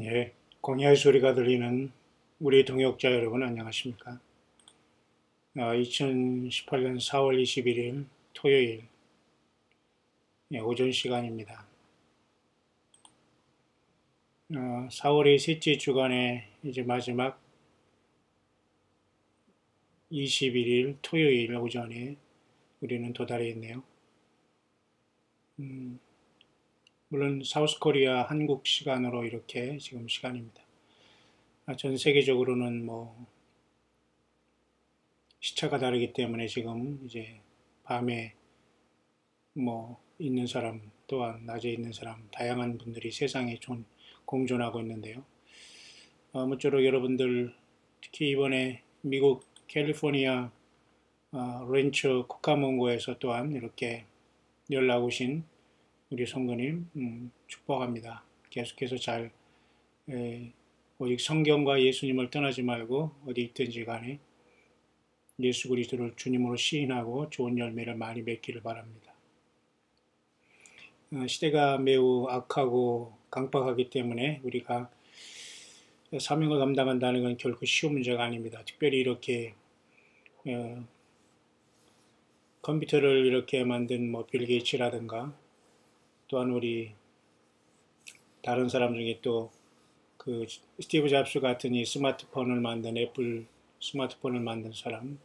예, 공야의 소리가 들리는 우리 동역자 여러분 안녕하십니까? 2018년 4월 21일 토요일 오전 시간입니다. 4월의 셋째 주간의 이제 마지막 21일 토요일 오전에 우리는 도달해 있네요. 물론 사우스코리아 한국 시간으로 이렇게 지금 시간입니다. 전 세계적으로는 시차가 다르기 때문에 지금 이제 밤에 있는 사람 또한 낮에 있는 사람 다양한 분들이 세상에 공존하고 있는데요. 아무쪼록 여러분들 특히 이번에 미국 캘리포니아 렌처 쿠카몽고에서 또한 이렇게 연락 오신 우리 성도님 축복합니다. 계속해서 잘 오직 성경과 예수님을 떠나지 말고 어디 있든지 간에 예수 그리스도를 주님으로 시인하고 좋은 열매를 많이 맺기를 바랍니다. 시대가 매우 악하고 강박하기 때문에 우리가 사명을 감당한다는 건 결코 쉬운 문제가 아닙니다. 특별히 이렇게 컴퓨터를 이렇게 만든 빌 게이츠라든가 또한 우리 다른 사람 중에 또 그 스티브 잡스 같은 이 스마트폰을 만든 애플 스마트폰을 만든 사람,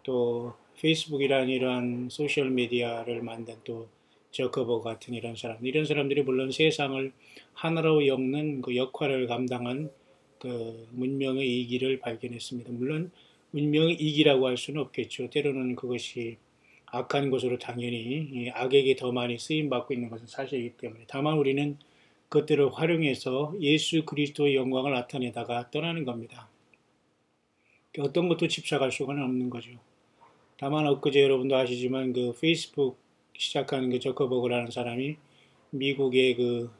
또 페이스북이라는 이러한 소셜 미디어를 만든 또 저커버그 같은 이런 사람들이 물론 세상을 하나로 엮는 그 역할을 감당한 그 문명의 이기를 발견했습니다. 물론 문명의 이기라고 할 수는 없겠죠. 때로는 그것이 악한 것으로 당연히 악에게 더 많이 쓰임받고 있는 것은 사실이기 때문에, 다만 우리는 그것들을 활용해서 예수 그리스도의 영광을 나타내다가 떠나는 겁니다. 어떤 것도 집착할 수가 없는 거죠. 다만 엊그제 여러분도 아시지만 그 페이스북 시작하는 그 저커버그라는 사람이 미국의 그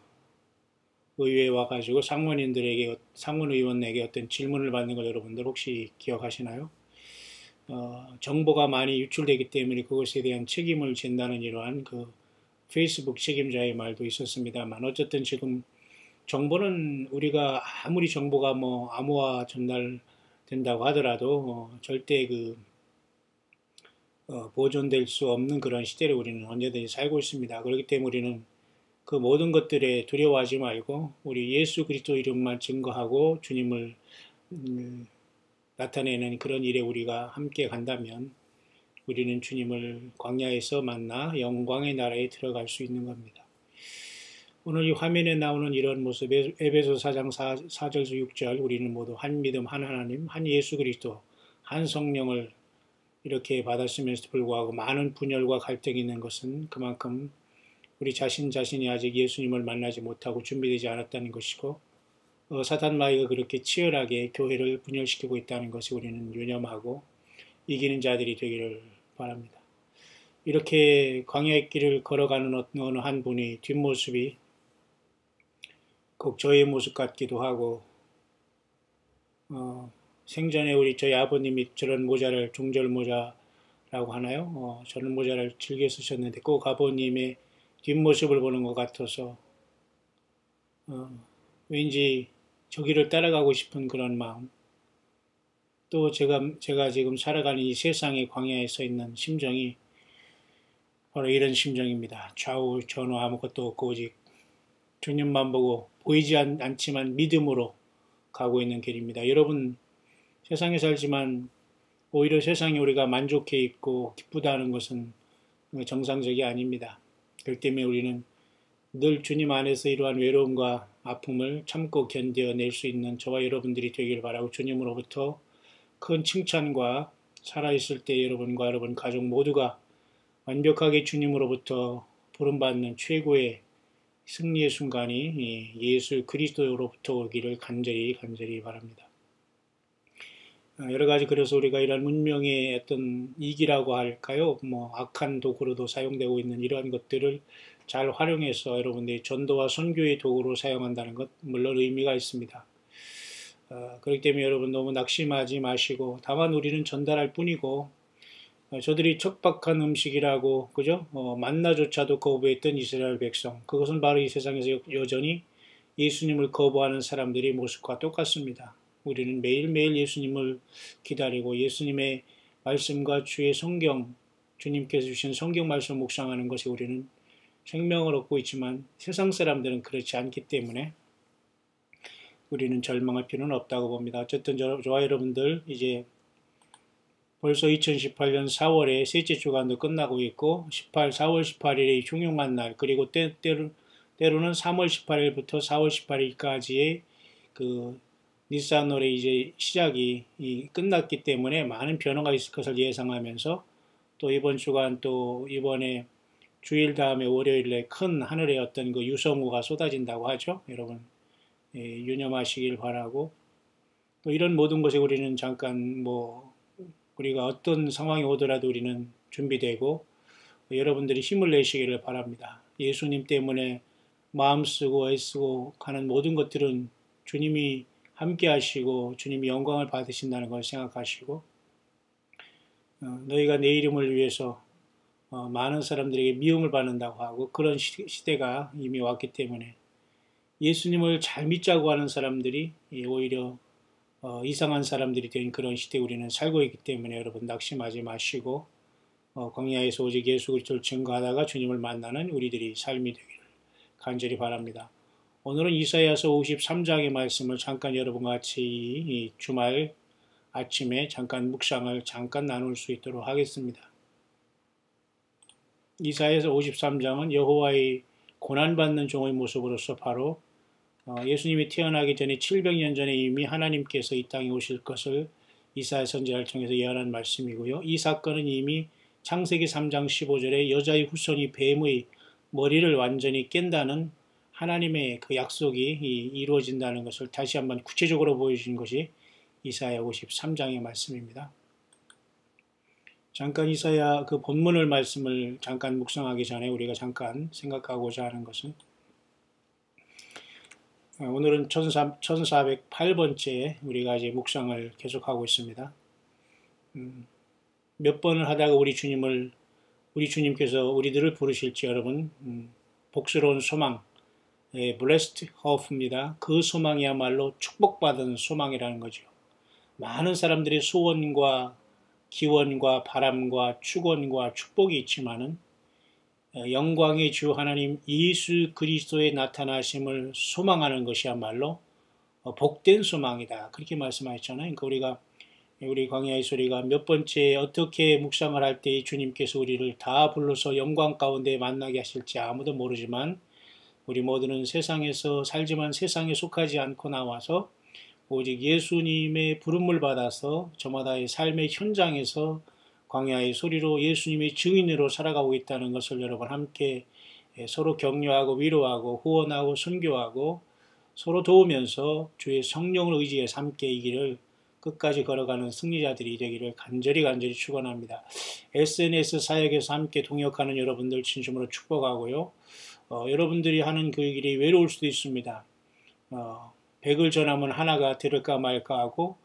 의회에 와가지고 상원 의원에게 어떤 질문을 받는 걸 여러분들 혹시 기억하시나요? 정보가 많이 유출되기 때문에 그것에 대한 책임을 진다는 이러한 그 페이스북 책임자의 말도 있었습니다만, 어쨌든 지금 정보는 우리가 아무리 정보가 암호화 전달된다고 하더라도 절대 보존될 수 없는 그런 시대를 우리는 언제든지 살고 있습니다. 그렇기 때문에 우리는 그 모든 것들에 두려워하지 말고 우리 예수 그리스도 이름만 증거하고 주님을 나타내는 그런 일에 우리가 함께 간다면 우리는 주님을 광야에서 만나 영광의 나라에 들어갈 수 있는 겁니다. 오늘 이 화면에 나오는 이런 모습, 에베소 4장 4절에서 6절, 우리는 모두 한 믿음, 한 하나님, 한 예수 그리스도, 한 성령을 이렇게 받았음에도 불구하고 많은 분열과 갈등이 있는 것은 그만큼 우리 자신이 아직 예수님을 만나지 못하고 준비되지 않았다는 것이고, 사탄 마귀가 그렇게 치열하게 교회를 분열시키고 있다는 것이 우리는 유념하고 이기는 자들이 되기를 바랍니다. 이렇게 광야의 길을 걸어가는 어느 한 분이 뒷모습이 꼭 저의 모습 같기도 하고, 생전에 저희 아버님이 저런 모자를 중절 모자라고 하나요? 저런 모자를 즐겨 쓰셨는데 꼭 아버님의 뒷모습을 보는 것 같아서 왠지 저기를 따라가고 싶은 그런 마음, 또 제가 지금 살아가는 이 세상의 광야에 서 있는 심정이 바로 이런 심정입니다. 좌우 전후 아무것도 없고 오직 주님만 보고 보이지 않지만 믿음으로 가고 있는 길입니다. 여러분, 세상에 살지만 오히려 세상에 우리가 만족해 있고 기쁘다는 것은 정상적이 아닙니다. 그렇기 때문에 우리는 늘 주님 안에서 이러한 외로움과 아픔을 참고 견뎌낼 수 있는 저와 여러분들이 되길 바라고, 주님으로부터 큰 칭찬과 살아있을 때 여러분과 여러분 가족 모두가 완벽하게 주님으로부터 부름받는 최고의 승리의 순간이 예수 그리스도로부터 오기를 간절히 바랍니다. 여러 가지, 그래서 우리가 이런 문명의 어떤 이기라고 할까요? 악한 도구로도 사용되고 있는 이러한 것들을 잘 활용해서 여러분들이 전도와 선교의 도구로 사용한다는 것 물론 의미가 있습니다. 그렇기 때문에 여러분 너무 낙심하지 마시고, 다만 우리는 전달할 뿐이고, 저들이 척박한 음식이라고 그죠? 만나조차도 거부했던 이스라엘 백성, 그것은 바로 이 세상에서 여전히 예수님을 거부하는 사람들의 모습과 똑같습니다. 우리는 매일매일 예수님을 기다리고 예수님의 말씀과 주의 성경, 주님께서 주신 성경 말씀 묵상하는 것에 우리는 생명을 얻고 있지만 세상 사람들은 그렇지 않기 때문에 우리는 절망할 필요는 없다고 봅니다. 어쨌든 저와 여러분들 이제 벌써 2018년 4월에 셋째 주간도 끝나고 있고 4월 18일에 중용만 날 그리고 때로는 3월 18일부터 4월 18일까지의 그 니산월의 이제 시작이 끝났기 때문에 많은 변화가 있을 것을 예상하면서 또 이번 주간 또 이번에 주일 다음에 월요일에 큰 하늘에 어떤 그 유성우가 쏟아진다고 하죠. 여러분 유념하시길 바라고 또 이런 모든 것에 우리는 잠깐 우리가 어떤 상황이 오더라도 우리는 준비되고 여러분들이 힘을 내시기를 바랍니다. 예수님 때문에 마음 쓰고 애쓰고 가는 모든 것들은 주님이 함께 하시고 주님이 영광을 받으신다는 걸 생각하시고 너희가 내 이름을 위해서 많은 사람들에게 미움을 받는다고 하고 그런 시대가 이미 왔기 때문에 예수님을 잘 믿자고 하는 사람들이 오히려 이상한 사람들이 된 그런 시대에 우리는 살고 있기 때문에 여러분 낙심하지 마시고 광야에서 오직 예수 그리스도를 증거하다가 주님을 만나는 우리들이 삶이 되기를 간절히 바랍니다. 오늘은 이사야서 53장의 말씀을 잠깐 여러분과 같이 이 주말 아침에 잠깐 묵상을 잠깐 나눌 수 있도록 하겠습니다. 이사야서 53장은 여호와의 고난받는 종의 모습으로서 바로 예수님이 태어나기 전에 700년 전에 이미 하나님께서 이 땅에 오실 것을 이사야 선지자를 통해서 예언한 말씀이고요. 이 사건은 이미 창세기 3장 15절에 여자의 후손이 뱀의 머리를 완전히 깬다는 하나님의 그 약속이 이루어진다는 것을 다시 한번 구체적으로 보여주신 것이 이사야 53장의 말씀입니다. 잠깐 이사야 그 본문을 말씀을 잠깐 묵상하기 전에 우리가 잠깐 생각하고자 하는 것은 오늘은 1408번째 우리가 이제 묵상을 계속하고 있습니다. 몇 번을 하다가 우리 주님께서 우리들을 부르실지 여러분 복스러운 소망, blessed hope입니다. 그 소망이야말로 축복받은 소망이라는 거죠. 많은 사람들의 소원과 기원과 바람과 축원과 축복이 있지만은 영광의 주 하나님 예수 그리스도의 나타나심을 소망하는 것이야말로 복된 소망이다. 그렇게 말씀하셨잖아요. 그러니까 우리 광야의 소리가 몇 번째 어떻게 묵상을 할 때 주님께서 우리를 다 불러서 영광 가운데 만나게 하실지 아무도 모르지만 우리 모두는 세상에서 살지만 세상에 속하지 않고 나와서 오직 예수님의 부름을 받아서 저마다의 삶의 현장에서 광야의 소리로 예수님의 증인으로 살아가고 있다는 것을 여러분 함께 서로 격려하고 위로하고 후원하고 선교하고 서로 도우면서 주의 성령을 의지해서 함께 이 길을 끝까지 걸어가는 승리자들이 되기를 간절히 축원합니다. SNS 사역에서 함께 동역하는 여러분들 진심으로 축복하고요. 여러분들이 하는 그 길이 외로울 수도 있습니다. 100을 전하면 하나가 들을까 말까 하고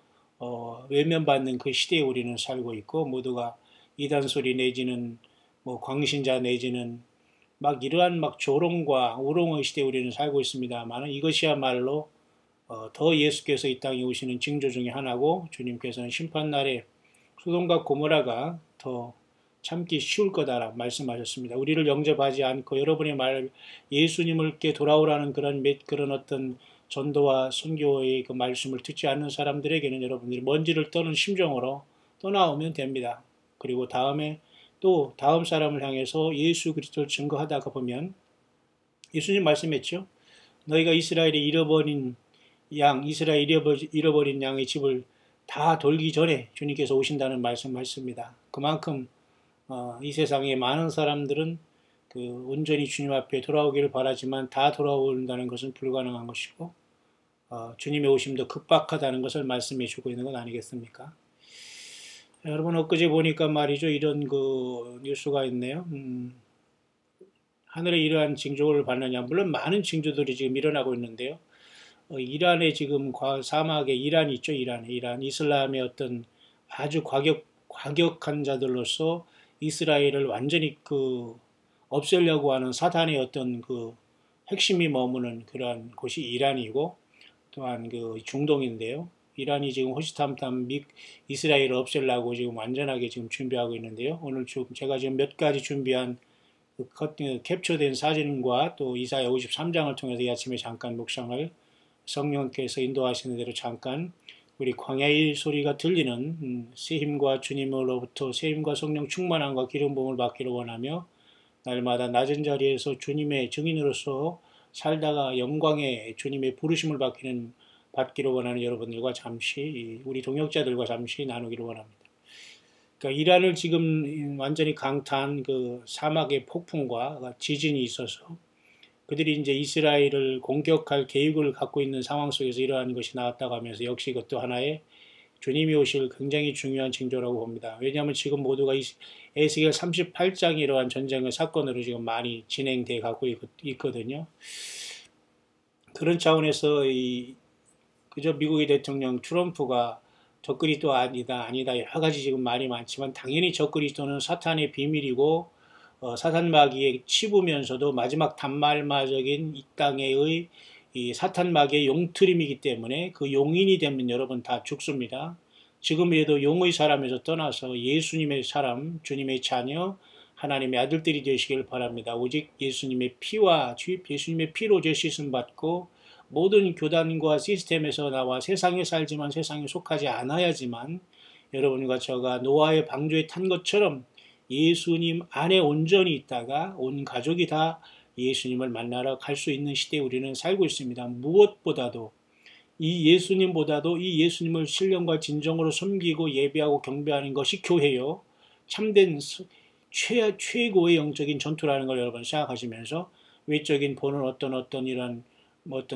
외면받는 그 시대에 우리는 살고 있고 모두가 이단소리 내지는 광신자 내지는 막 이러한 조롱과 우롱의 시대에 우리는 살고 있습니다만 이것이야말로 더 예수께서 이 땅에 오시는 징조 중에 하나고 주님께서는 심판날에 소돔과 고모라가 더 참기 쉬울 거다라고 말씀하셨습니다. 우리를 영접하지 않고 여러분의 말 예수님께 돌아오라는 그런 어떤 전도와 선교의 그 말씀을 듣지 않는 사람들에게는 여러분들이 먼지를 떠는 심정으로 떠나오면 됩니다. 그리고 다음에 또 다음 사람을 향해서 예수 그리스도를 증거하다가 보면 예수님 말씀했죠. 너희가 이스라엘이 잃어버린 양의 집을 다 돌기 전에 주님께서 오신다는 말씀하셨습니다. 그만큼 이 세상에 많은 사람들은 온전히 주님 앞에 돌아오기를 바라지만 다 돌아온다는 것은 불가능한 것이고 주님의 오심도 급박하다는 것을 말씀해 주고 있는 것 아니겠습니까? 여러분 엊그제 보니까 말이죠. 이런 뉴스가 있네요. 하늘에 이러한 징조를 받느냐. 물론 많은 징조들이 지금 일어나고 있는데요. 이란에 지금 사막에 이란 있죠. 이란 이슬람의 어떤 아주 과격한 자들로서 이스라엘을 완전히 없애려고 하는 사탄의 어떤 핵심이 머무는 그러한 곳이 이란이고 또한 그 중동인데요. 이란이 지금 호시탐탐 이스라엘을 없애려고 지금 완전하게 지금 준비하고 있는데요. 오늘 제가 지금 몇 가지 준비한 캡처된 사진과 또 이사야 53장을 통해서 이 아침에 잠깐 묵상을 성령께서 인도하시는 대로 잠깐 우리 광야의 소리가 들리는 새 힘과 주님으로부터 새 힘과 성령 충만함과 기름 부음을 받기를 원하며 날마다 낮은 자리에서 주님의 증인으로서 살다가 영광의 주님의 부르심을 받기를 원하는 여러분들과 잠시 우리 동역자들과 잠시 나누기를 원합니다. 그러니까 이란을 지금 완전히 강타한 그 사막의 폭풍과 지진이 있어서 그들이 이제 이스라엘을 공격할 계획을 갖고 있는 상황 속에서 이러한 것이 나왔다고 하면서 역시 그것도 하나의 주님이 오실 굉장히 중요한 징조라고 봅니다. 왜냐하면 지금 모두가 에스겔 38장이 이러한 전쟁의 사건으로 지금 많이 진행돼 가고 있거든요. 그런 차원에서 그저 미국의 대통령 트럼프가 적그리스도 아니다 여러 가지 지금 말이 많지만 당연히 적그리스도는 사탄의 비밀이고 사탄 마귀에 치부면서도 마지막 단말마적인 이 땅의 이 사탄 마귀의 용트림이기 때문에 그 용인이 되면 여러분 다 죽습니다. 지금이라도 용의 사람에서 떠나서 예수님의 사람, 주님의 자녀, 하나님의 아들들이 되시길 바랍니다. 오직 예수님의 피로 죄 씻음 받고 모든 교단과 시스템에서 나와 세상에 살지만 세상에 속하지 않아야지만 여러분과 저가 노아의 방주에 탄 것처럼 예수님 안에 온전히 있다가 온 가족이 다 예수님을 만나러 갈 수 있는 시대에 우리는 살고 있습니다. 무엇보다도 이 예수님을 신령과 진정으로 섬기고 예배하고 경배하는 것이 교회요. 참된 최고의 영적인 전투라는 걸 여러분 생각하시면서 외적인 보는 어떤 이런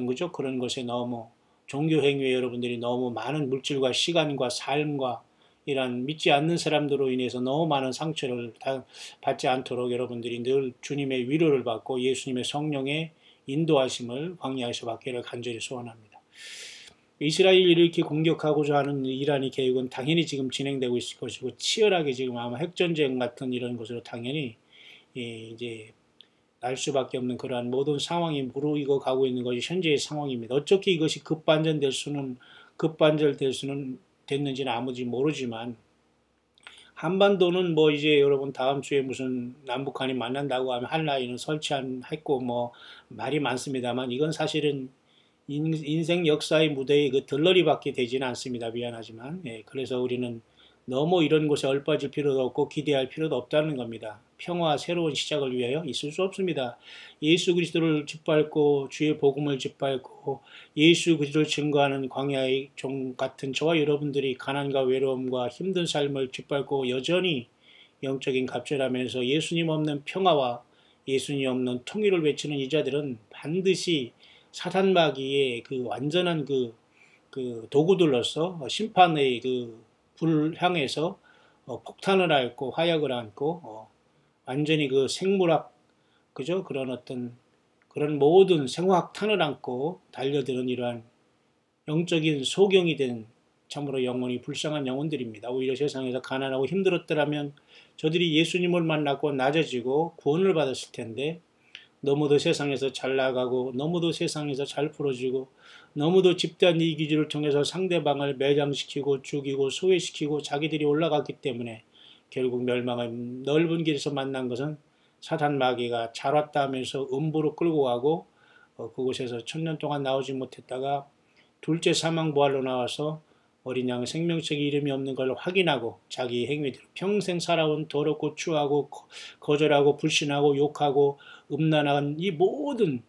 그죠? 그런 것에 너무 종교 행위에 여러분들이 너무 많은 물질과 시간과 삶과 이런 믿지 않는 사람들로 인해서 너무 많은 상처를 받지 않도록 여러분들이 늘 주님의 위로를 받고 예수님의 성령의 인도하심을 광야에서 받기를 간절히 소원합니다. 이스라엘을 이렇게 공격하고자 하는 이란의 계획은 당연히 지금 진행되고 있을 것이고 치열하게 지금 아마 핵전쟁 같은 이런 것으로 당연히 이제 날 수밖에 없는 그러한 모든 상황이 무르익어 가고 있는 것이 현재의 상황입니다. 어떻게 이것이 급반전될 수는 됐는지는 아무지 모르지만 한반도는 뭐 이제 여러분 다음 주에 무슨 남북한이 만난다고 하면 한라인은 설치했고 뭐 말이 많습니다만 이건 사실은 인생 역사의 무대에 그 들러리밖에 되지는 않습니다. 미안하지만 그래서 우리는 너무 이런 곳에 얼빠질 필요도 없고 기대할 필요도 없다는 겁니다. 평화 새로운 시작을 위하여 있을 수 없습니다. 예수 그리스도를 짓밟고 주의 복음을 짓밟고 예수 그리스도를 증거하는 광야의 종 같은 저와 여러분들이 가난과 외로움과 힘든 삶을 짓밟고 여전히 영적인 갑절하면서 예수님 없는 평화와 예수님 없는 통일을 외치는 이자들은 반드시 사탄 마귀의 그 완전한 그 도구들로서 심판의 불 향해서 폭탄을 앓고 화약을 안고 완전히 그 생물학 그죠? 그런 모든 생화학탄을 안고 달려드는 이러한 영적인 소경이 된 참으로 영혼이 불쌍한 영혼들입니다. 오히려 세상에서 가난하고 힘들었더라면 저들이 예수님을 만났고 낮아지고 구원을 받았을 텐데 너무도 세상에서 잘 나가고 너무도 세상에서 잘 풀어지고 너무도 집단 이기주의를 통해서 상대방을 매장시키고 죽이고 소외시키고 자기들이 올라갔기 때문에 결국 멸망의 넓은 길에서 만난 것은 사탄 마귀가 잘 왔다 하면서 음부로 끌고 가고 그곳에서 1000년 동안 나오지 못했다가 둘째 사망부활로 나와서 어린 양 생명책에 이름이 없는 걸 확인하고 자기 행위대로 평생 살아온 더럽고 추하고 거절하고 불신하고 욕하고 음란한 이 모든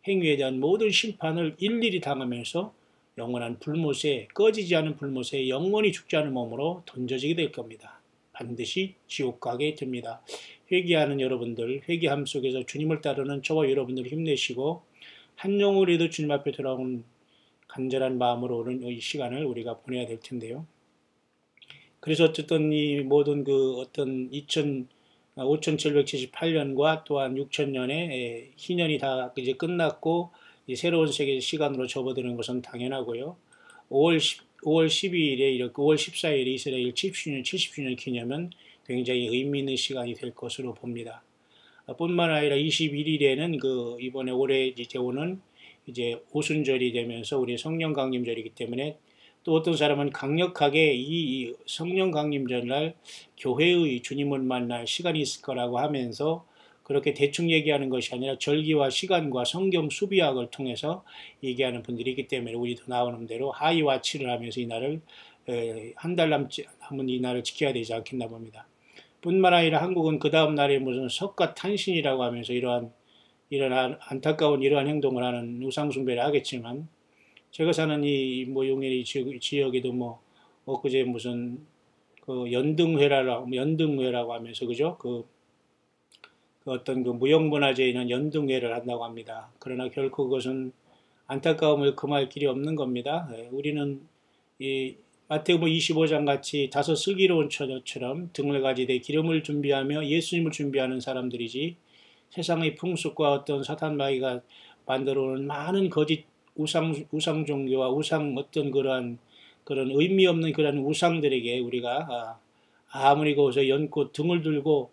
행위에 대한 모든 심판을 일일이 당하면서 영원한 불못에 꺼지지 않은 불못에 영원히 죽지 않은 몸으로 던져지게 될 겁니다. 반드시 지옥 가게 됩니다. 회개하는 여러분들, 회개함 속에서 주님을 따르는 저와 여러분들 힘내시고 한 영혼이라도 주님 앞에 돌아오는 간절한 마음으로 오는 이 시간을 우리가 보내야 될 텐데요. 그래서 어쨌든 이 모든 5778년과 또한 6000년의 희년이 다 이제 끝났고 이제 새로운 세계 시간으로 접어드는 것은 당연하고요. 5월 12일에 이렇게 5월 14일에 이스라엘 70주년 기념은 굉장히 의미 있는 시간이 될 것으로 봅니다. 뿐만 아니라 21일에는 그 이번에 올해 이제 오는 이제 오순절이 되면서 우리 성령 강림절이기 때문에 또 어떤 사람은 강력하게 이 성령 강림절 날 교회의 주님을 만날 시간이 있을 거라고 하면서 그렇게 대충 얘기하는 것이 아니라 절기와 시간과 성경 수비학을 통해서 얘기하는 분들이 있기 때문에 우리도 나오는 대로 하이와치를 하면서 이 날을 한 달 남은 이 날을 지켜야 되지 않겠나 봅니다. 뿐만 아니라 한국은 그 다음 날에 무슨 석가탄신이라고 하면서 이러한 안타까운 이러한 행동을 하는 우상숭배를 하겠지만 제가 사는 이 뭐 용인이 지역에도 뭐 엊그제 무슨 그 연등회라고 하면서 그죠? 그 어떤 그 무형문화재에는 연등회를 한다고 합니다. 그러나 결코 그것은 안타까움을 금할 길이 없는 겁니다. 우리는 이 마태복음 25장 같이 다소 슬기로운 처녀처럼 등을 가지되 기름을 준비하며 예수님을 준비하는 사람들이지 세상의 풍습과 어떤 사탄 마귀가 만들어 오는 많은 거짓 우상 종교와 우상 어떤 그런 의미 없는 그런 우상들에게 우리가 아무리 거기서 연꽃 등을 들고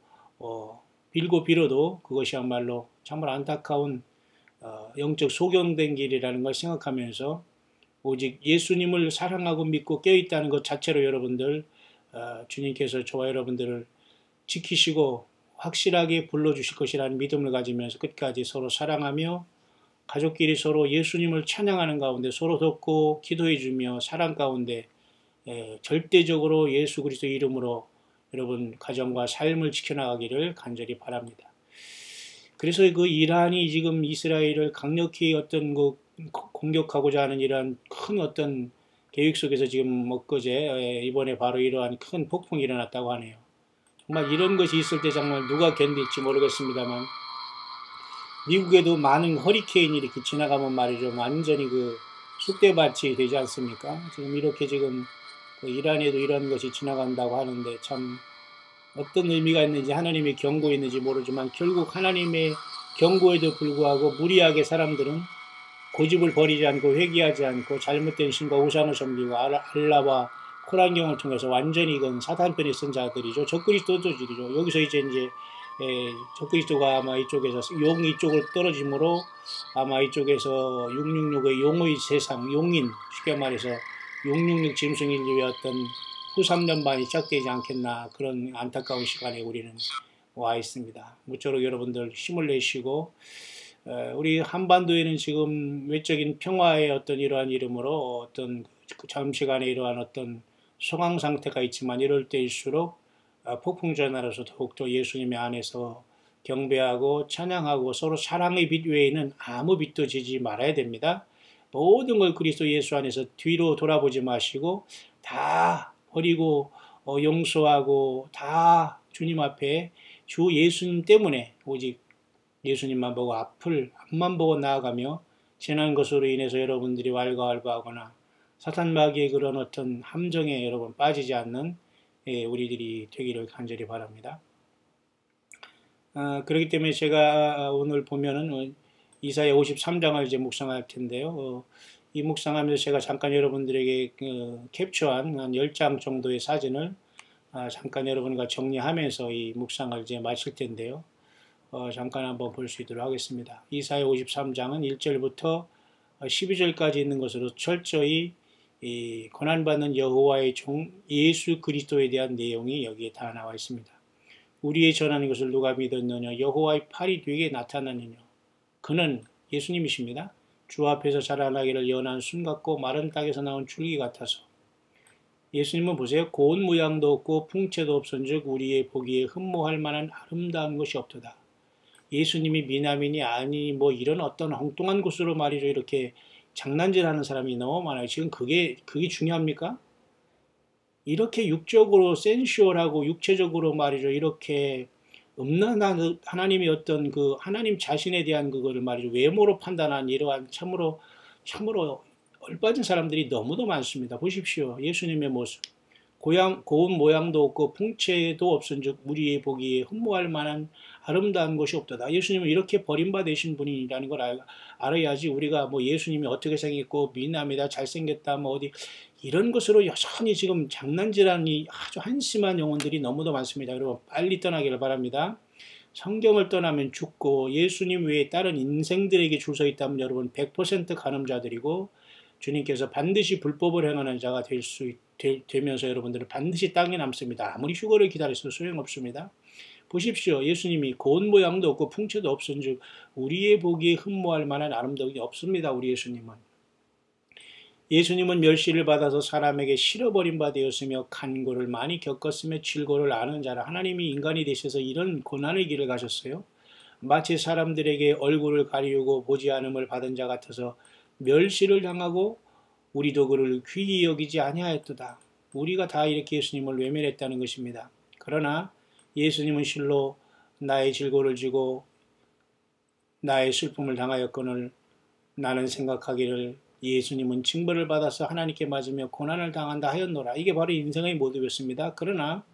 빌고 빌어도 그것이야말로 정말 안타까운 영적 소경된 길이라는 걸 생각하면서 오직 예수님을 사랑하고 믿고 껴있다는 것 자체로 여러분들 주님께서 저와 여러분들을 지키시고 확실하게 불러주실 것이라는 믿음을 가지면서 끝까지 서로 사랑하며 가족끼리 서로 예수님을 찬양하는 가운데 서로 돕고 기도해주며 사랑 가운데 절대적으로 예수 그리스도 이름으로 여러분 가정과 삶을 지켜나가기를 간절히 바랍니다. 그래서 그 이란이 지금 이스라엘을 강력히 어떤 그 공격하고자 하는 이러한 큰 어떤 계획 속에서 지금 엊그제 이번에 바로 이러한 큰 폭풍이 일어났다고 하네요. 정말 이런 것이 있을 때 정말 누가 견딜지 모르겠습니다만 미국에도 많은 허리케인이 이렇게 지나가면 말이죠. 완전히 그 쑥대밭이 되지 않습니까? 지금 이렇게 지금 그 이란에도 이런 것이 지나간다고 하는데 참 어떤 의미가 있는지 하나님의 경고가 있는지 모르지만 결국 하나님의 경고에도 불구하고 무리하게 사람들은 고집을 버리지 않고 회개하지 않고 잘못된 신과 우상을 섬기고 알라와 코란경을 통해서 완전히 이건 사탄편에 쓴 자들이죠. 적그리스도들이죠. 여기서 이제 적그리스도가 아마 이쪽에서 용이 이쪽으로 떨어짐으로 아마 이쪽에서 666의 용의 세상, 용인 쉽게 말해서 666 짐승 인류의 어떤 후 3년 반이 시작되지 않겠나 그런 안타까운 시간에 우리는 와 있습니다. 모쪼록 여러분들 힘을 내시고 우리 한반도에는 지금 외적인 평화의 어떤 이러한 이름으로 어떤 잠시간에 이러한 어떤 소강 상태가 있지만 이럴 때일수록 폭풍 전야로서 더욱더 예수님의 안에서 경배하고 찬양하고 서로 사랑의 빛 외에는 아무 빛도 지지 말아야 됩니다. 모든 걸 그리스도 예수 안에서 뒤로 돌아보지 마시고 다 버리고 용서하고 다 주님 앞에 주 예수님 때문에 오직 예수님만 보고 앞만 보고 나아가며 지난 것으로 인해서 여러분들이 왈가왈부하거나 사탄 마귀의 그런 어떤 함정에 여러분 빠지지 않는 우리들이 되기를 간절히 바랍니다. 그렇기 때문에 제가 오늘 보면은 이사야 53장을 이제 묵상할 텐데요. 이 묵상하면서 제가 잠깐 여러분들에게 캡처한 한 10장 정도의 사진을 잠깐 여러분과 정리하면서 이 묵상을 이제 마칠 텐데요. 잠깐 한번 볼 수 있도록 하겠습니다. 이사야 53장은 1절부터 12절까지 있는 것으로 철저히 이 고난받는 여호와의 종 예수 그리스도에 대한 내용이 여기에 다 나와 있습니다. 우리의 전하는 것을 누가 믿었느냐? 여호와의 팔이 뒤에 나타나느냐? 그는 예수님이십니다. 주 앞에서 자라나기를 연한 순 같고 마른 땅에서 나온 줄기 같아서 예수님은 보세요. 고운 모양도 없고 풍채도 없은즉 우리의 보기에 흠모할 만한 아름다운 것이 없도다. 예수님이 미남이니 아니 뭐 이런 어떤 엉뚱한 곳으로 말이죠. 이렇게 장난질하는 사람이 너무 많아요. 지금 그게 중요합니까? 이렇게 육적으로 센슈얼하고 육체적으로 말이죠. 이렇게 음란한 하나님의 어떤 그 하나님 자신에 대한 그거를 말이죠. 외모로 판단한 이러한 참으로 얼빠진 사람들이 너무도 많습니다. 보십시오. 예수님의 모습. 고운 모양도 없고 풍채도 없은즉 우리의 보기에 흠모할 만한 아름다운 것이 없도다. 예수님은 이렇게 버림받으신 분이라는 걸 알아야지 우리가 뭐 예수님이 어떻게 생겼고 미남이다 잘생겼다 뭐 어디 이런 것으로 여전히 지금 장난질하는 아주 한심한 영혼들이 너무도 많습니다. 여러분 빨리 떠나기를 바랍니다. 성경을 떠나면 죽고 예수님 외에 다른 인생들에게 줄 서 있다면 여러분 100% 간음자들이고 주님께서 반드시 불법을 행하는 자가 되면서 여러분들은 반드시 땅에 남습니다. 아무리 휴거를 기다려서 소용없습니다. 보십시오. 예수님이 고운 모양도 없고 풍채도 없은즉 우리의 보기에 흠모할 만한 아름다움이 없습니다. 우리 예수님은 멸시를 받아서 사람에게 실어버린 바 되었으며 간고를 많이 겪었으며 질고를 아는 자라. 하나님이 인간이 되셔서 이런 고난의 길을 가셨어요. 마치 사람들에게 얼굴을 가리우고 보지 않음을 받은 자 같아서 멸시를 당하고 우리도 그를 귀히 여기지 아니하였도다. 우리가 다 이렇게 예수님을 외면했다는 것입니다. 그러나 예수님은 실로 나의 질고를 지고 나의 슬픔을 당하였거늘 나는 생각하기를 예수님은 징벌을 받아서 하나님께 맞으며 고난을 당한다 하였노라. 이게 바로 인생의 모습이었습니다. 그러나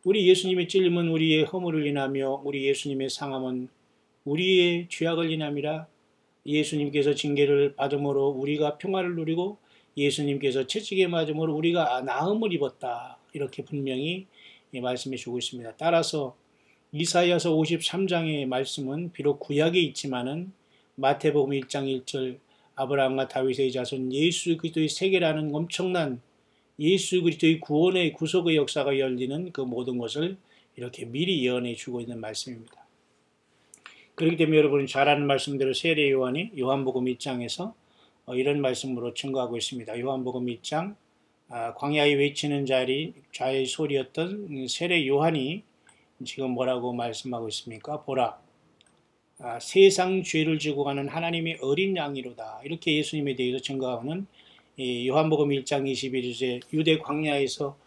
우리 예수님의 찔림은 우리의 허물을 인하며 우리 예수님의 상함은 우리의 죄악을 인함이라. 예수님께서 징계를 받음으로 우리가 평화를 누리고 예수님께서 채찍에 맞음으로 우리가 나음을 입었다. 이렇게 분명히 말씀해 주고 있습니다. 따라서 이사야서 53장의 말씀은 비록 구약에 있지만은 마태복음 1장 1절 아브라함과 다윗의 자손 예수 그리스도의 세계라는 엄청난 예수 그리스도의 구원의 구속의 역사가 열리는 그 모든 것을 이렇게 미리 예언해 주고 있는 말씀입니다. 그렇기 때문에 여러분이 잘 아는 말씀대로 세례 요한이 요한복음 1장에서 이런 말씀으로 증거하고 있습니다. 요한복음 1장 광야에 외치는 자의 소리였던 세례 요한이 지금 뭐라고 말씀하고 있습니까? 보라, 세상 죄를 지고 가는 하나님의 어린 양이로다. 이렇게 예수님에 대해서 증거하는 요한복음 1장 21절 유대 광야에서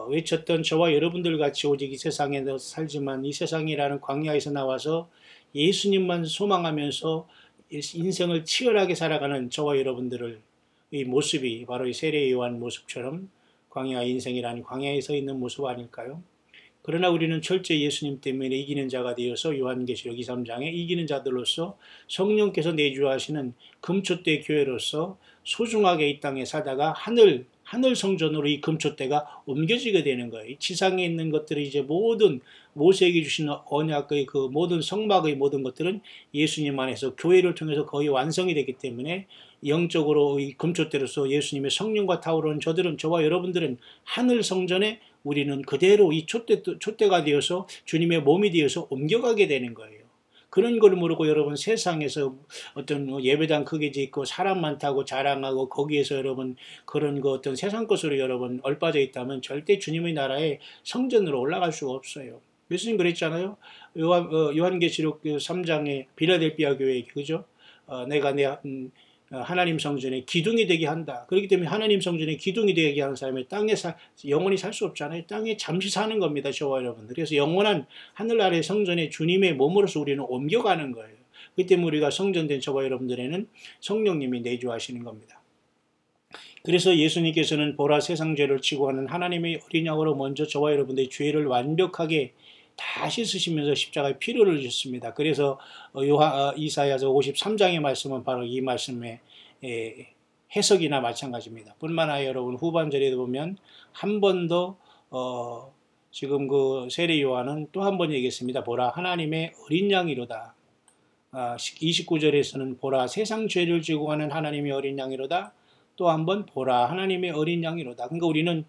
외쳤던 저와 여러분들 같이 오직 이 세상에서 살지만 이 세상이라는 광야에서 나와서 예수님만 소망하면서 인생을 치열하게 살아가는 저와 여러분들을 이 모습이 바로 이 세례 요한 모습처럼 광야 인생이라는 광야에 서 있는 모습 아닐까요? 그러나 우리는 철저히 예수님 때문에 이기는 자가 되어서 요한계시록 2, 3장에 이기는 자들로서 성령께서 내주하시는 금초대 교회로서 소중하게 이 땅에 살다가 하늘 성전으로 이 금초대가 옮겨지게 되는 거예요. 지상에 있는 것들이 이제 모든 모세에게 주신 언약의 그 모든 성막의 모든 것들은 예수님 안에서 교회를 통해서 거의 완성이 되기 때문에 영적으로 이 금초대로서 예수님의 성령과 타오르는 저와 여러분들은 하늘 성전에 우리는 그대로 이 촛대가 되어서 주님의 몸이 되어서 옮겨가게 되는 거예요. 그런 걸 모르고 여러분 세상에서 어떤 예배당 크게 짓고 사람 많다고 자랑하고 거기에서 여러분 그런 거 어떤 세상 것으로 여러분 얼빠져 있다면 절대 주님의 나라에 성전으로 올라갈 수가 없어요. 예수님 그랬잖아요. 요한계시록 3장에 빌라델비아 교회에게 그죠? 내가 내 하나님 성전에 기둥이 되게 한다. 그렇기 때문에 하나님 성전에 기둥이 되게 하는 사람이 땅에 영원히 살 수 없잖아요. 땅에 잠시 사는 겁니다. 저와 여러분들. 그래서 영원한 하늘 아래 성전에 주님의 몸으로서 우리는 옮겨가는 거예요. 그렇기 때문에 우리가 성전된 저와 여러분들에는 성령님이 내주하시는 겁니다. 그래서 예수님께서는 보라 세상 죄를 치고 하는 하나님의 어린 양으로 먼저 저와 여러분들의 죄를 완벽하게 다 씻으시면서 십자가에 피를 흘리셨습니다. 그래서 이사야서 53장의 말씀은 바로 이 말씀의 해석이나 마찬가지입니다. 뿐만 아니라 여러분 후반절에 보면 한 번 더 지금 그 세례 요한은 또 한 번 얘기했습니다. 보라 하나님의 어린 양이로다. 29절에서는 보라 세상 죄를 지고 가는 하나님의 어린 양이로다. 또 한 번 보라 하나님의 어린 양이로다. 그러니까 우리는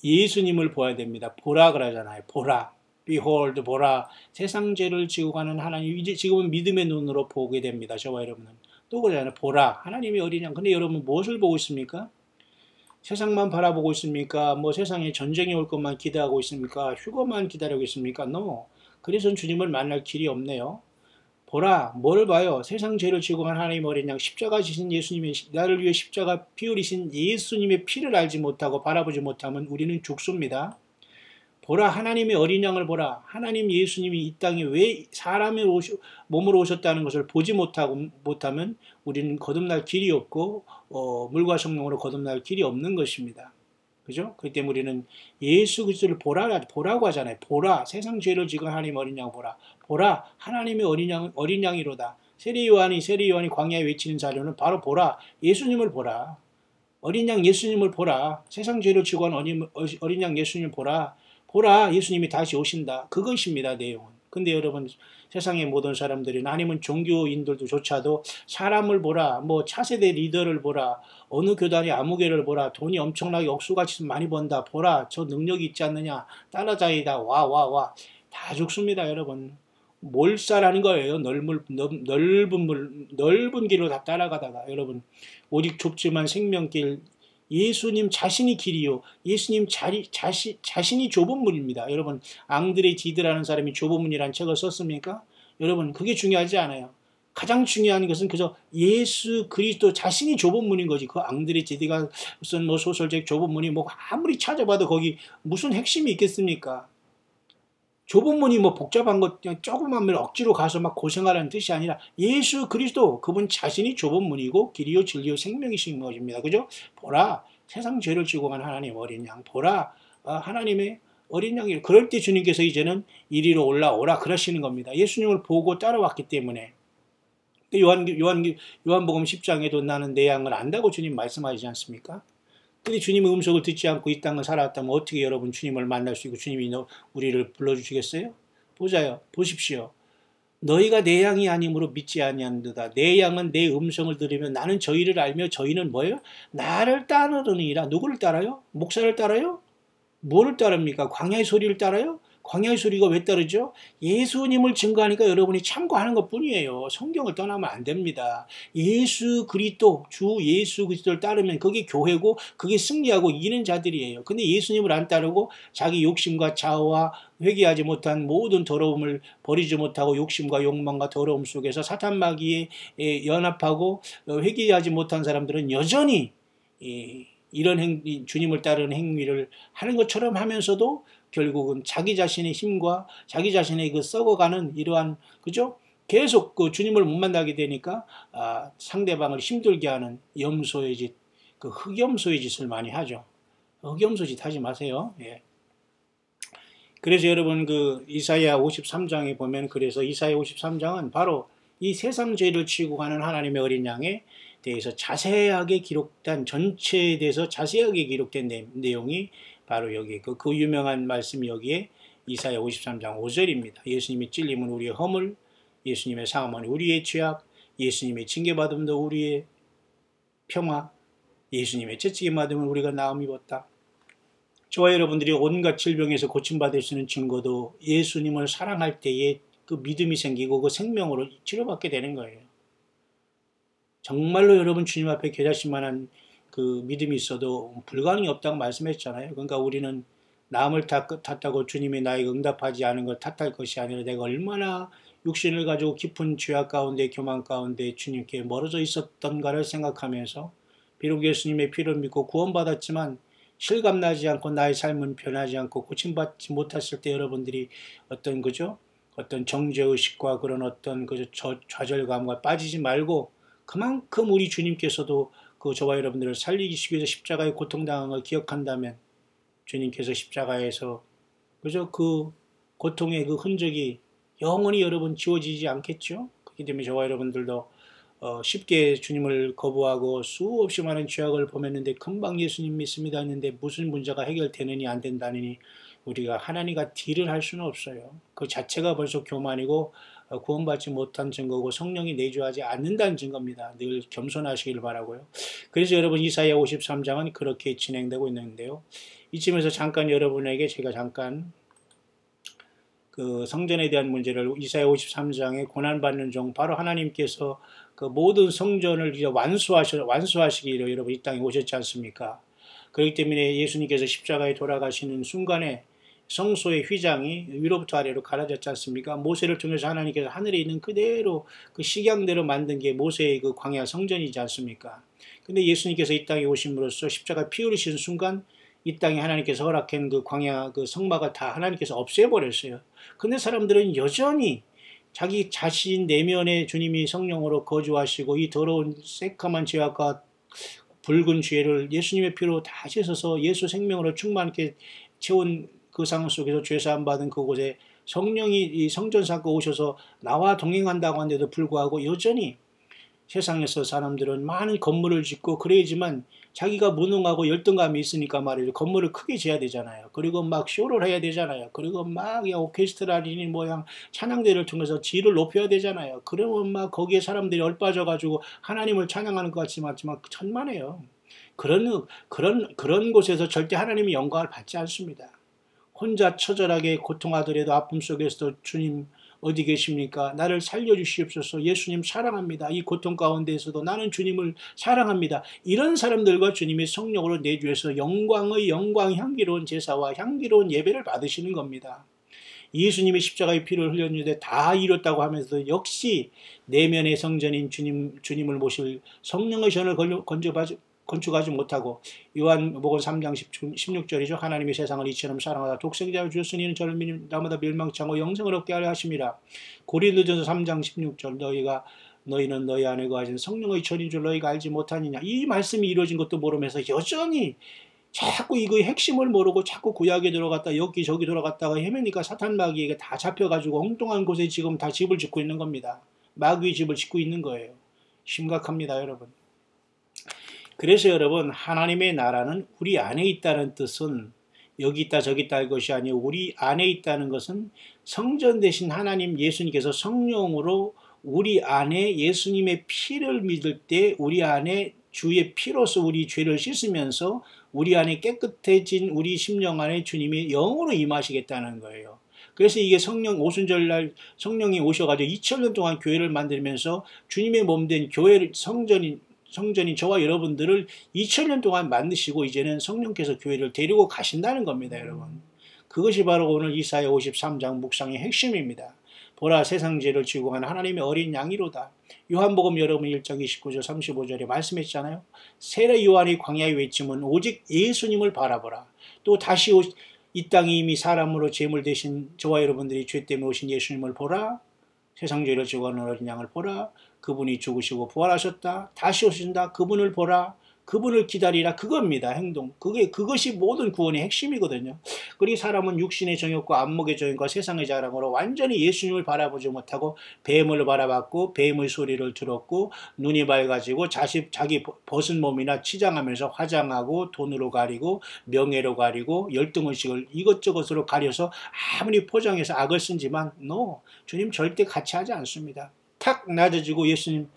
예수님을 보아야 됩니다. 보라 그러잖아요. 보라. Behold, 보라. 세상 죄를 지고 가는 하나님. 이제 지금은 믿음의 눈으로 보게 됩니다. 저와 여러분은. 또 그러잖아요. 보라. 하나님의 어린 양. 근데 여러분 무엇을 보고 있습니까? 세상만 바라보고 있습니까? 뭐 세상에 전쟁이 올 것만 기대하고 있습니까? 휴거만 기다리고 있습니까? No. 그래서 주님을 만날 길이 없네요. 보라, 뭐를 봐요? 세상 죄를 지고 간 하나님 어린 양, 십자가 지신 예수님의, 나를 위해 십자가 피 흘리신 예수님의 피를 알지 못하고 바라보지 못하면 우리는 죽습니다. 보라, 하나님의 어린 양을 보라. 하나님 예수님이 이 땅에 왜 사람의 몸으로 오셨다는 것을 보지 못하면 우리는 거듭날 길이 없고, 물과 성령으로 거듭날 길이 없는 것입니다. 그죠? 그렇기 때문에 우리는 예수 그리스도를 보라고 하잖아요. 보라, 세상 죄를 지고 하나님 어린 양 보라. 보라, 하나님의 어린 양이로다. 세례 요한이 광야에 외치는 자료는 바로 보라, 예수님을 보라. 어린 양 예수님을 보라. 세상 죄를 지고 한 어린 양 예수님을 보라. 보라, 예수님이 다시 오신다. 그것입니다, 내용은. 근데 여러분 세상의 모든 사람들이 아니면 종교인들도 조차도 사람을 보라, 뭐 차세대 리더를 보라, 어느 교단이 아무개를 보라, 돈이 엄청나게 억수같이 많이 번다, 보라, 저 능력이 있지 않느냐, 따라다니다, 와. 다 죽습니다, 여러분. 몰살하는 거예요. 넓은 길로 다 따라가다가, 여러분. 오직 좁지만 생명길, 예수님 자신이 길이요. 예수님 자신이 좁은 문입니다. 여러분, 앙드레 지드라는 사람이 좁은 문이라는 책을 썼습니까? 여러분, 그게 중요하지 않아요. 가장 중요한 것은 그저 예수 그리스도 자신이 좁은 문인 거지. 그 앙드레 지드가 무슨 뭐 소설책 좁은 문이 뭐 아무리 찾아봐도 거기 무슨 핵심이 있겠습니까? 좁은 문이 뭐 복잡한 것 그냥 조그만 면 억지로 가서 막 고생하라는 뜻이 아니라 예수 그리스도 그분 자신이 좁은 문이고 길이요 진리요 생명이신 것입니다. 그죠? 보라 세상 죄를 지고 간 하나님 어린 양 보라 하나님의 어린 양이 그럴 때 주님께서 이제는 이리로 올라오라 그러시는 겁니다. 예수님을 보고 따라왔기 때문에 요한복음 10장에도 나는 내 양을 안다고 주님 말씀하시지 않습니까? 근데 주님의 음성을 듣지 않고 이 땅을 살아왔다면 어떻게 여러분 주님을 만날 수 있고 주님이 우리를 불러주시겠어요? 보십시오. 너희가 내 양이 아니므로 믿지 아니하는도다. 내 양은 내 음성을 들으면 나는 저희를 알며 저희는 뭐예요? 나를 따르느니라. 누구를 따라요? 목사를 따라요? 뭐를 따릅니까? 광야의 소리를 따라요? 광야의 소리가 왜 따르죠? 예수님을 증거하니까 여러분이 참고하는 것뿐이에요. 성경을 떠나면 안 됩니다. 예수 그리스도, 주 예수 그리스도를 따르면 그게 교회고 그게 승리하고 이기는 자들이에요. 근데 예수님을 안 따르고 자기 욕심과 자아와 회개하지 못한 모든 더러움을 버리지 못하고 욕심과 욕망과 더러움 속에서 사탄 마귀에 연합하고 회개하지 못한 사람들은 여전히 이런 주님을 따르는 행위를 하는 것처럼 하면서도 결국은 자기 자신의 힘과 자기 자신의 그 썩어가는 이러한 그죠? 계속 그 주님을 못 만나게 되니까 상대방을 힘들게 하는 염소의 짓, 그 흑염소의 짓을 많이 하죠. 흑염소 짓 하지 마세요. 예. 그래서 여러분 그 이사야 53장에 보면 그래서 이사야 53장은 바로 이 세상 죄를 치고 가는 하나님의 어린 양에 대해서 자세하게 기록된 전체에 대해서 자세하게 기록된 내용이 바로 여기 그 유명한 말씀이 여기에 이사야 53장 5절입니다. 예수님의 찔림은 우리의 허물, 예수님의 상함은 우리의 죄악, 예수님의 징계받음도 우리의 평화, 예수님의 채찍에 받음은 우리가 나음 입었다. 저와 여러분들이 온갖 질병에서 고침받을 수 있는 증거도 예수님을 사랑할 때에 그 믿음이 생기고 그 생명으로 치료받게 되는 거예요. 정말로 여러분 주님 앞에 계좌실 만한 그 믿음이 있어도 불가능이 없다고 말씀했잖아요. 그러니까 우리는 남을 탓하고 주님이 나에게 응답하지 않은 걸 탓할 것이 아니라 내가 얼마나 육신을 가지고 깊은 죄악 가운데 교만 가운데 주님께 멀어져 있었던가를 생각하면서 비록 예수님의 피를 믿고 구원받았지만 실감나지 않고 나의 삶은 변하지 않고 고침받지 못했을 때 여러분들이 어떤 정죄의식과 그런 어떤 좌절감과 빠지지 말고 그만큼 우리 주님께서도 저와 여러분들을 살리기 위해서 십자가의 고통당한 걸 기억한다면 주님께서 십자가에서 그 고통의 그 흔적이 영원히 여러분 지워지지 않겠죠? 그렇기 때문에 저와 여러분들도 쉽게 주님을 거부하고 수없이 많은 죄악을 범했는데 금방 예수님 믿습니다 했는데 무슨 문제가 해결되느니 안 된다느니 우리가 하나님과 딜을 할 수는 없어요. 그 자체가 벌써 교만이고 구원받지 못한 증거고 성령이 내주하지 않는다는 증거입니다. 늘 겸손하시길 바라고요. 그래서 여러분 이사야 53장은 그렇게 진행되고 있는데요. 이쯤에서 잠깐 여러분에게 제가 잠깐 그 성전에 대한 문제를 이사야 53장에 고난받는 종 바로 하나님께서 그 모든 성전을 이제 완수하시기로 여러분 이 땅에 오셨지 않습니까? 그렇기 때문에 예수님께서 십자가에 돌아가시는 순간에 성소의 휘장이 위로부터 아래로 갈라졌지 않습니까? 모세를 통해서 하나님께서 하늘에 있는 그대로 그 식양대로 만든 게 모세의 그 광야 성전이지 않습니까? 근데 예수님께서 이 땅에 오심으로써 십자가 피 흘리시는 순간 이 땅에 하나님께서 허락한 그 광야 그 성막을 다 하나님께서 없애버렸어요. 근데 사람들은 여전히 자기 자신 내면에 주님이 성령으로 거주하시고 이 더러운 새까만 죄악과 붉은 죄를 예수님의 피로 다 씻어서 예수 생명으로 충만하게 채운 그 상황 속에서 죄사함 받은 그곳에 성령이 이 성전 삼고 오셔서 나와 동행한다고 하는데도 불구하고 여전히 세상에서 사람들은 많은 건물을 짓고 그래야지만 자기가 무능하고 열등감이 있으니까 말이죠. 건물을 크게 지어야 되잖아요. 그리고 막 쇼를 해야 되잖아요. 그리고 막 오케스트라니 뭐야 찬양대를 통해서 질을 높여야 되잖아요. 그러면 막 거기에 사람들이 얼빠져가지고 하나님을 찬양하는 것 같지만 천만에요. 그런 곳에서 절대 하나님의 영광을 받지 않습니다. 혼자 처절하게 고통하더라도 아픔 속에서도 주님 어디 계십니까? 나를 살려주시옵소서. 예수님 사랑합니다. 이 고통 가운데에서도 나는 주님을 사랑합니다. 이런 사람들과 주님이 성령으로 내주해서 영광의 영광 향기로운 제사와 향기로운 예배를 받으시는 겁니다. 예수님이 십자가의 피를 흘렸는데 다 이뤘다고 하면서 역시 내면의 성전인 주님을 모실 성령의 전을 건축하지 못하고 요한복음 3장 16절이죠. 하나님이 세상을 이처럼 사랑하다 독생자를 주셨으니 이는 저를 믿는 자마다 멸망치 않고 영생을 얻게 하려 하심이라. 고린도전서 3장 16절 너희는 너희 안에 거하신 성령의 전인 줄 너희가 알지 못하느냐. 이 말씀이 이루어진 것도 모르면서 여전히 자꾸 이거의 핵심을 모르고 자꾸 구약에 들어갔다 여기저기 들어갔다가 헤매니까 사탄 마귀에게 다 잡혀가지고 엉뚱한 곳에 지금 다 집을 짓고 있는 겁니다. 마귀의 집을 짓고 있는 거예요. 심각합니다, 여러분. 그래서 여러분, 하나님의 나라는 우리 안에 있다는 뜻은 여기 있다 저기 있다 할 것이 아니고 우리 안에 있다는 것은 성전 대신 하나님 예수님께서 성령으로 우리 안에 예수님의 피를 믿을 때 우리 안에 주의 피로서 우리 죄를 씻으면서 우리 안에 깨끗해진 우리 심령 안에 주님이 영으로 임하시겠다는 거예요. 그래서 이게 오순절날 성령이 오셔가지고 2000년 동안 교회를 만들면서 주님의 몸된 교회를 성전인 저와 여러분들을 2000년 동안 만드시고 이제는 성령께서 교회를 데리고 가신다는 겁니다, 여러분. 그것이 바로 오늘 이사야 53장 묵상의 핵심입니다. 보라 세상 죄를 지고 간 하나님의 어린 양이로다. 요한복음 여러분 1장 29절 35절에 말씀했잖아요. 세례 요한의 광야의 외침은 오직 예수님을 바라보라. 또 다시 이 땅이 이미 사람으로 제물 되신 저와 여러분들이 죄 때문에 오신 예수님을 보라. 세상 죄를 지고 가는 어린 양을 보라. 그분이 죽으시고 부활하셨다. 다시 오신다. 그분을 보라. 그분을 기다리라. 그겁니다. 행동. 그것이 모든 구원의 핵심이거든요. 그리고 사람은 육신의 정욕과 안목의 정욕과 세상의 자랑으로 완전히 예수님을 바라보지 못하고 뱀을 바라봤고 뱀의 소리를 들었고 눈이 밝아지고 자기 벗은 몸이나 치장하면서 화장하고 돈으로 가리고 명예로 가리고 열등의식을 이것저것으로 가려서 아무리 포장해서 악을 쓴지만 주님 절대 같이 하지 않습니다. 탁 낮아지고 예수님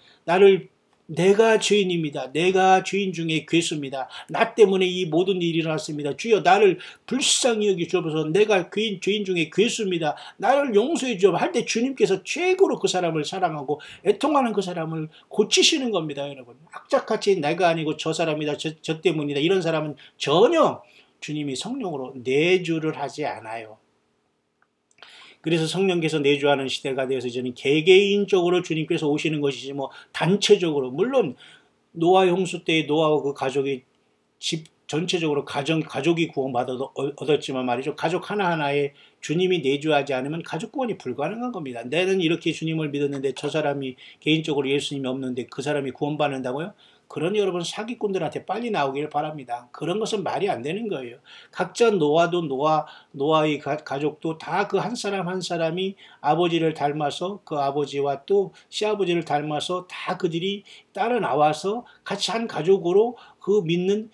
내가 죄인입니다. 내가 죄인 중에 괴수입니다. 나 때문에 이 모든 일이 일어났습니다. 주여 나를 불쌍히 여기주옵소서. 내가 죄인 중에 괴수입니다. 나를 용서해 주옵소서 할 때 주님께서 최고로 그 사람을 사랑하고 애통하는 그 사람을 고치시는 겁니다. 여러분. 악착같이 내가 아니고 저 사람이다. 저 때문이다. 이런 사람은 전혀 주님이 성령으로 내주를 하지 않아요. 그래서 성령께서 내주하는 시대가 되어서 이제는 개개인적으로 주님께서 오시는 것이지 단체적으로 물론 노아 홍수 때의 노아와 그 가족이 집 전체적으로 가족이 구원받아도 얻었지만 말이죠. 가족 하나하나에 주님이 내주하지 않으면 가족 구원이 불가능한 겁니다. 나는 이렇게 주님을 믿었는데 저 사람이 개인적으로 예수님이 없는데 그 사람이 구원받는다고요? 그런 여러분 사기꾼들한테 빨리 나오길 바랍니다. 그런 것은 말이 안 되는 거예요. 각자 노아의 가족도 다 그 한 사람 한 사람이 아버지를 닮아서 그 아버지와 또 시아버지를 닮아서 다 그들이 따라 나와서 같이 한 가족으로 그 믿는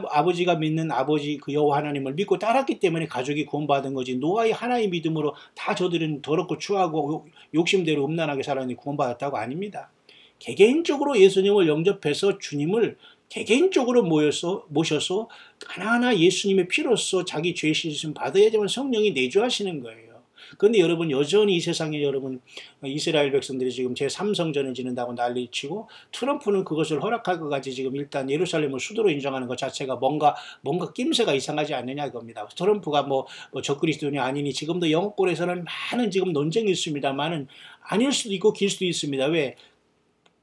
아버지가 믿는 아버지 그 여호와 하나님을 믿고 따랐기 때문에 가족이 구원받은 거지. 노아의 하나의 믿음으로 다 저들은 더럽고 추하고 욕심대로 음란하게 살았는데 구원받았다고 아닙니다. 개개인적으로 예수님을 영접해서 주님을 개개인적으로 모셔서 하나하나 예수님의 피로써 자기 죄 씻음 받아야지만 성령이 내주하시는 거예요. 그런데 여러분 여전히 이 세상에 여러분 이스라엘 백성들이 지금 제3성전을 짓는다고 난리치고 트럼프는 그것을 허락할 것 같이 지금 일단 예루살렘을 수도로 인정하는 것 자체가 뭔가 낌새가 이상하지 않느냐 이겁니다. 트럼프가 적그리스도니 아니니 지금도 영국권에서는 많은 지금 논쟁이 있습니다만은 아닐 수도 있고 길 수도 있습니다. 왜?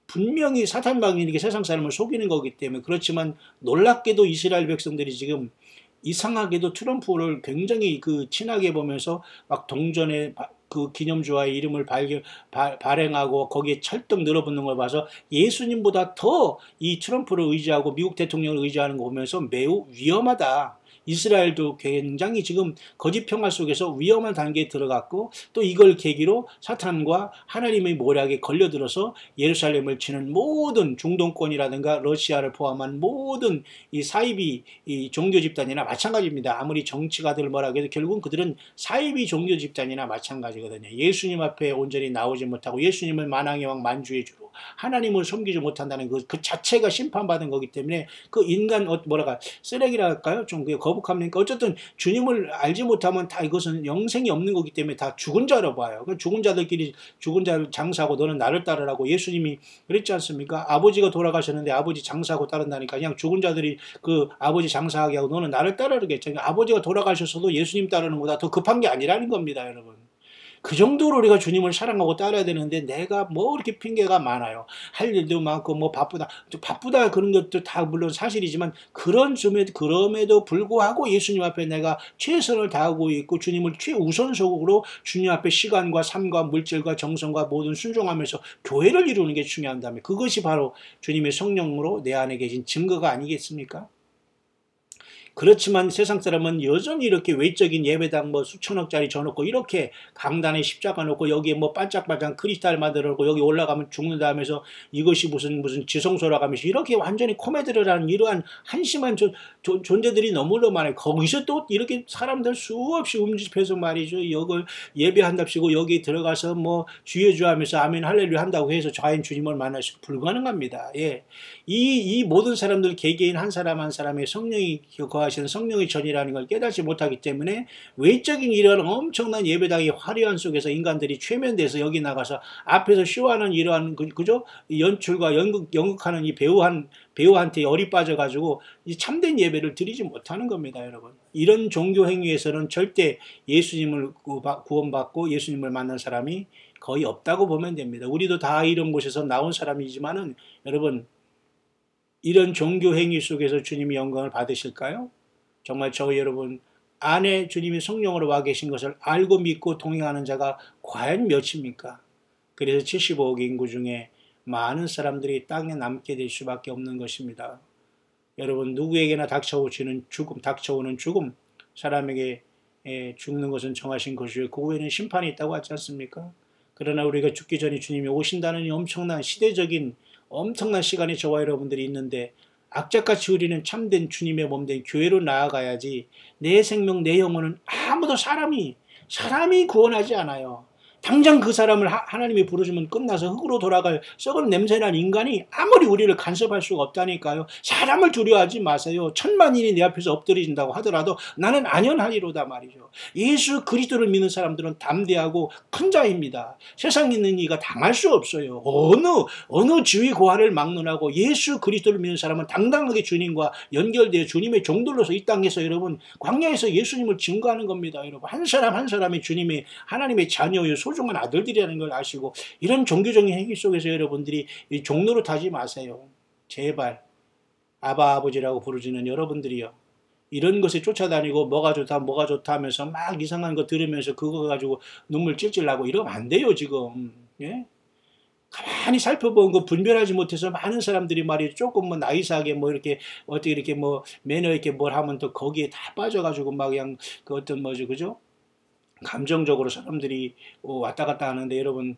분명히 사탄 마귀에게 세상 사람을 속이는 거기 때문에. 그렇지만 놀랍게도 이스라엘 백성들이 지금 이상하게도 트럼프를 굉장히 친하게 보면서 막 동전에 그 기념주화의 이름을 발행하고 거기에 철떡 늘어붙는 걸 봐서 예수님보다 더 이 트럼프를 의지하고 미국 대통령을 의지하는 거 보면서 매우 위험하다. 이스라엘도 굉장히 지금 거짓 평화 속에서 위험한 단계에 들어갔고 또 이걸 계기로 사탄과 하나님의 모략에 걸려들어서 예루살렘을 치는 모든 중동권이라든가 러시아를 포함한 모든 이 사이비 이 종교 집단이나 마찬가지입니다. 아무리 정치가들 뭐라고 해도 결국은 그들은 사이비 종교 집단이나 마찬가지거든요. 예수님 앞에 온전히 나오지 못하고 예수님을 만왕의 왕 만주의 주로 하나님을 섬기지 못한다는 그 자체가 심판받은 거기 때문에 그 인간 뭐랄까 쓰레기라 할까요? 좀 거북합니까? 어쨌든 주님을 알지 못하면 다 이것은 영생이 없는 거기 때문에 다 죽은 자로 봐요. 죽은 자들끼리 죽은 자를 장사하고 너는 나를 따르라고 예수님이 그랬지 않습니까? 아버지가 돌아가셨는데 아버지 장사하고 따른다니까 그냥 죽은 자들이 그 아버지 장사하게 하고 너는 나를 따르겠죠. 아버지가 돌아가셨어도 예수님 따르는 것보다 더 급한 게 아니라는 겁니다, 여러분. 그 정도로 우리가 주님을 사랑하고 따라야 되는데 내가 뭐 이렇게 핑계가 많아요. 할 일도 많고 뭐 바쁘다. 바쁘다 그런 것도 다 물론 사실이지만 그럼에도 불구하고 예수님 앞에 내가 최선을 다하고 있고 주님을 최우선적으로 주님 앞에 시간과 삶과 물질과 정성과 모든 순종하면서 교회를 이루는 게 중요한다면 그것이 바로 주님의 성령으로 내 안에 계신 증거가 아니겠습니까? 그렇지만 세상 사람은 여전히 이렇게 외적인 예배당 뭐 수천억짜리 져놓고 이렇게 강단에 십자가 놓고 여기에 뭐 반짝반짝 크리스탈 만들어 놓고 여기 올라가면 죽는다 하면서 이것이 무슨 지성소라고 하면서 이렇게 완전히 코미디를 하는 이러한 한심한 존재들이 너무나 많아요. 거기서 또 이렇게 사람들 수없이 움집해서 말이죠. 이걸 예배한답시고 여기 들어가서 뭐 주여 주 하면서 아멘 할렐루야 한다고 해서 과연 주님을 만날 수 불가능합니다. 예. 이 모든 사람들 개개인 한 사람 한 사람의 성령이 거하시는 성령의 전이라는 걸 깨닫지 못하기 때문에 외적인 이러한 엄청난 예배당의 화려한 속에서 인간들이 최면돼서 여기 나가서 앞에서 쇼하는 이러한 그죠? 연출과 연극하는 이 배우한테 열이 빠져가지고 이 참된 예배를 드리지 못하는 겁니다, 여러분. 이런 종교 행위에서는 절대 예수님을 구원받고 예수님을 만난 사람이 거의 없다고 보면 됩니다. 우리도 다 이런 곳에서 나온 사람이지만은 여러분 이런 종교 행위 속에서 주님이 영광을 받으실까요? 정말 저 여러분 안에 주님이 성령으로 와 계신 것을 알고 믿고 동행하는 자가 과연 몇입니까? 그래서 75억 인구 중에 많은 사람들이 땅에 남게 될 수밖에 없는 것입니다. 여러분 누구에게나 닥쳐오는 죽음, 사람에게 죽는 것은 정하신 것이요 그 후에는 심판이 있다고 하지 않습니까? 그러나 우리가 죽기 전에 주님이 오신다는 이 엄청난 시대적인 엄청난 시간이 저와 여러분들이 있는데 악착같이 우리는 참된 주님의 몸된 교회로 나아가야지 내 생명 내 영혼은 아무도 사람이 구원하지 않아요. 당장 그 사람을 하나님이 부르시면 끝나서 흙으로 돌아갈 썩은 냄새난 인간이 아무리 우리를 간섭할 수가 없다니까요. 사람을 두려워하지 마세요. 천만인이 내 앞에서 엎드려진다고 하더라도 나는 안연하리로다 말이죠. 예수 그리스도를 믿는 사람들은 담대하고 큰 자입니다. 세상에 있는 이가 당할 수 없어요. 어느 지위 고하를 막론하고 예수 그리스도를 믿는 사람은 당당하게 주님과 연결되어 주님의 종들로서 이 땅에서 여러분 광야에서 예수님을 증거하는 겁니다. 여러분 한 사람 한 사람이 주님의 하나님의 자녀요 소중한 아들들이라는 걸 아시고 이런 종교적인 행위 속에서 여러분들이 종로로 타지 마세요. 제발 아바 아버지라고 부르시는 여러분들이요. 이런 것에 쫓아다니고 뭐가 좋다 하면서 막 이상한 거 들으면서 그거 가지고 눈물 찔찔 나고 이러면 안 돼요 지금. 예? 가만히 살펴본 거 분별하지 못해서 많은 사람들이 말이 조금 뭐 나이스하게 뭐 이렇게 어떻게 이렇게 뭐 매너 있게 뭘 하면 또 거기에 다 빠져가지고 막 그냥 그 어떤 뭐죠 그죠? 감정적으로 사람들이 왔다 갔다 하는데 여러분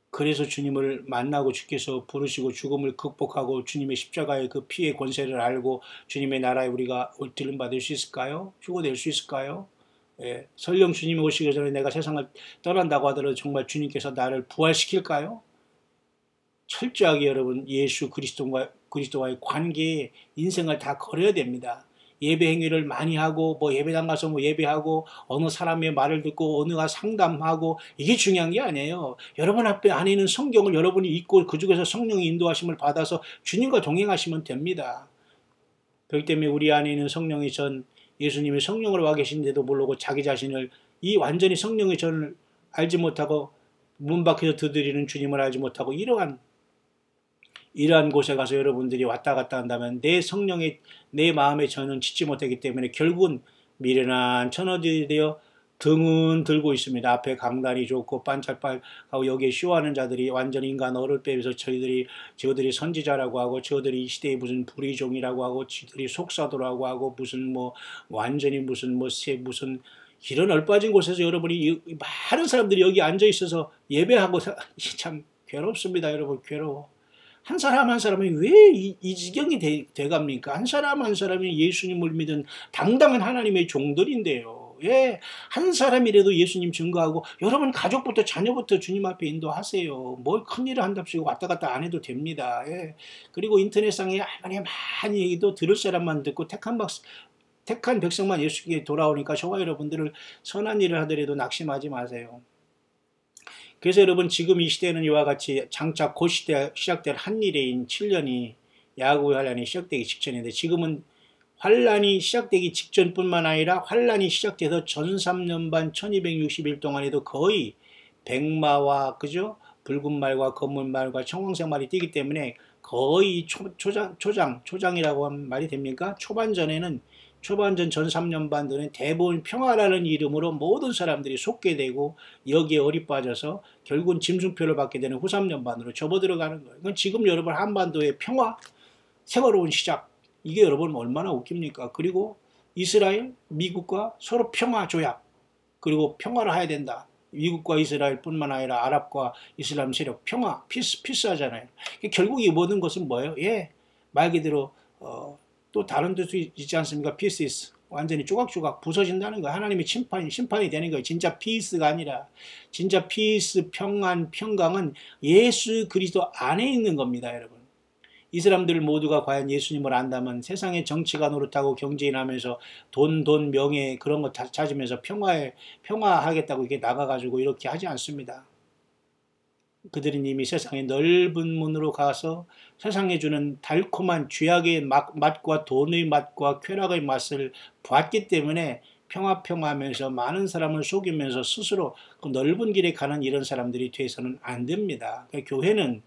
그래서 주님을 만나고 주께서 부르시고 죽음을 극복하고 주님의 십자가의 그 피의 권세를 알고 주님의 나라에 우리가 들림받을 수 있을까요? 휴고될 수 있을까요? 예, 설령 주님이 오시기 전에 내가 세상을 떠난다고 하더라도 정말 주님께서 나를 부활시킬까요? 철저하게 여러분 예수 그리스도와의 관계에 인생을 다 걸어야 됩니다. 예배 행위를 많이 하고 뭐 예배당 가서 뭐 예배하고 어느 사람의 말을 듣고 어느가 상담하고 이게 중요한 게 아니에요. 여러분 앞에 안에 있는 성경을 여러분이 읽고 그 중에서 성령의 인도하심을 받아서 주님과 동행하시면 됩니다. 그렇기 때문에 우리 안에 있는 성령의 전 예수님이 성령으로 와 계신데도 모르고 자기 자신을 이 완전히 성령의 전을 알지 못하고 문 밖에서 두드리는 주님을 알지 못하고 이러한 곳에 가서 여러분들이 왔다 갔다 한다면 내 마음의 전은 짓지 못하기 때문에 결국은 미련한 천어들이 되어 등은 들고 있습니다. 앞에 강단이 좋고 반짝반짝하고 여기에 쇼하는 자들이 완전 인간 어를 빼면서 저들이 선지자라고 하고 저들이 이 시대의 무슨 불의종이라고 하고 저들이 속사도라고 하고 무슨 뭐 완전히 무슨 무슨 이런 얼빠진 곳에서 여러분이 많은 사람들이 여기 앉아 있어서 예배하고 참 괴롭습니다. 여러분 괴로워. 한 사람 한 사람이 왜 이 지경이 돼갑니까? 한 사람 한 사람이 예수님을 믿은 당당한 하나님의 종들인데요. 예, 한 사람이라도 예수님 증거하고 여러분 가족부터 자녀부터 주님 앞에 인도하세요. 뭘 큰일을 한답시고 왔다 갔다 안 해도 됩니다. 예. 그리고 인터넷상에 많이 얘기도 들을 사람만 듣고 택한 백성만 예수께 돌아오니까 저와 여러분들을 선한 일을 하더라도 낙심하지 마세요. 그래서 여러분 지금 이 시대는 이와 같이 장차 곧 시작될 한일인 7년이 야고보의 환란이 시작되기 직전인데 지금은 환란이 시작되기 직전뿐만 아니라 환란이 시작돼서 전 3년 반 1260일 동안에도 거의 백마와 그죠? 붉은 말과 검은 말과 청황색 말이 뛰기 때문에 거의 초장이라고 하면 말이 됩니까? 초반전 전 3년 반도는 대부분 평화라는 이름으로 모든 사람들이 속게 되고 여기에 어리 빠져서 결국은 짐승표를 받게 되는 후 3년 반으로 접어들어가는 거예요. 그건 지금 여러분 한반도의 평화, 새로운 시작, 이게 여러분 얼마나 웃깁니까? 그리고 이스라엘, 미국과 서로 평화 조약, 그리고 평화를 해야 된다. 미국과 이스라엘뿐만 아니라 아랍과 이슬람 세력 평화, 피스 하잖아요. 결국 이 모든 것은 뭐예요? 예, 말 그대로 또 다른 뜻도 있지 않습니까? 피스, 완전히 조각조각 부서진다는 거예요. 하나님의 심판이 되는 거예요. 진짜 피스가 아니라 진짜 피스, 평안, 평강은 예수 그리스도 안에 있는 겁니다, 여러분. 이 사람들 모두가 과연 예수님을 안다면 세상의 정치가 노릇하고 경제인하면서 돈, 명예 그런 거 찾으면서 평화하겠다고 이렇게 나가가지고 이렇게 하지 않습니다. 그들은 이미 세상의 넓은 문으로 가서 세상에 주는 달콤한 죄악의 맛과 돈의 맛과 쾌락의 맛을 보았기 때문에 평화하면서 많은 사람을 속이면서 스스로 그 넓은 길에 가는 이런 사람들이 돼서는 안 됩니다. 그러니까 교회는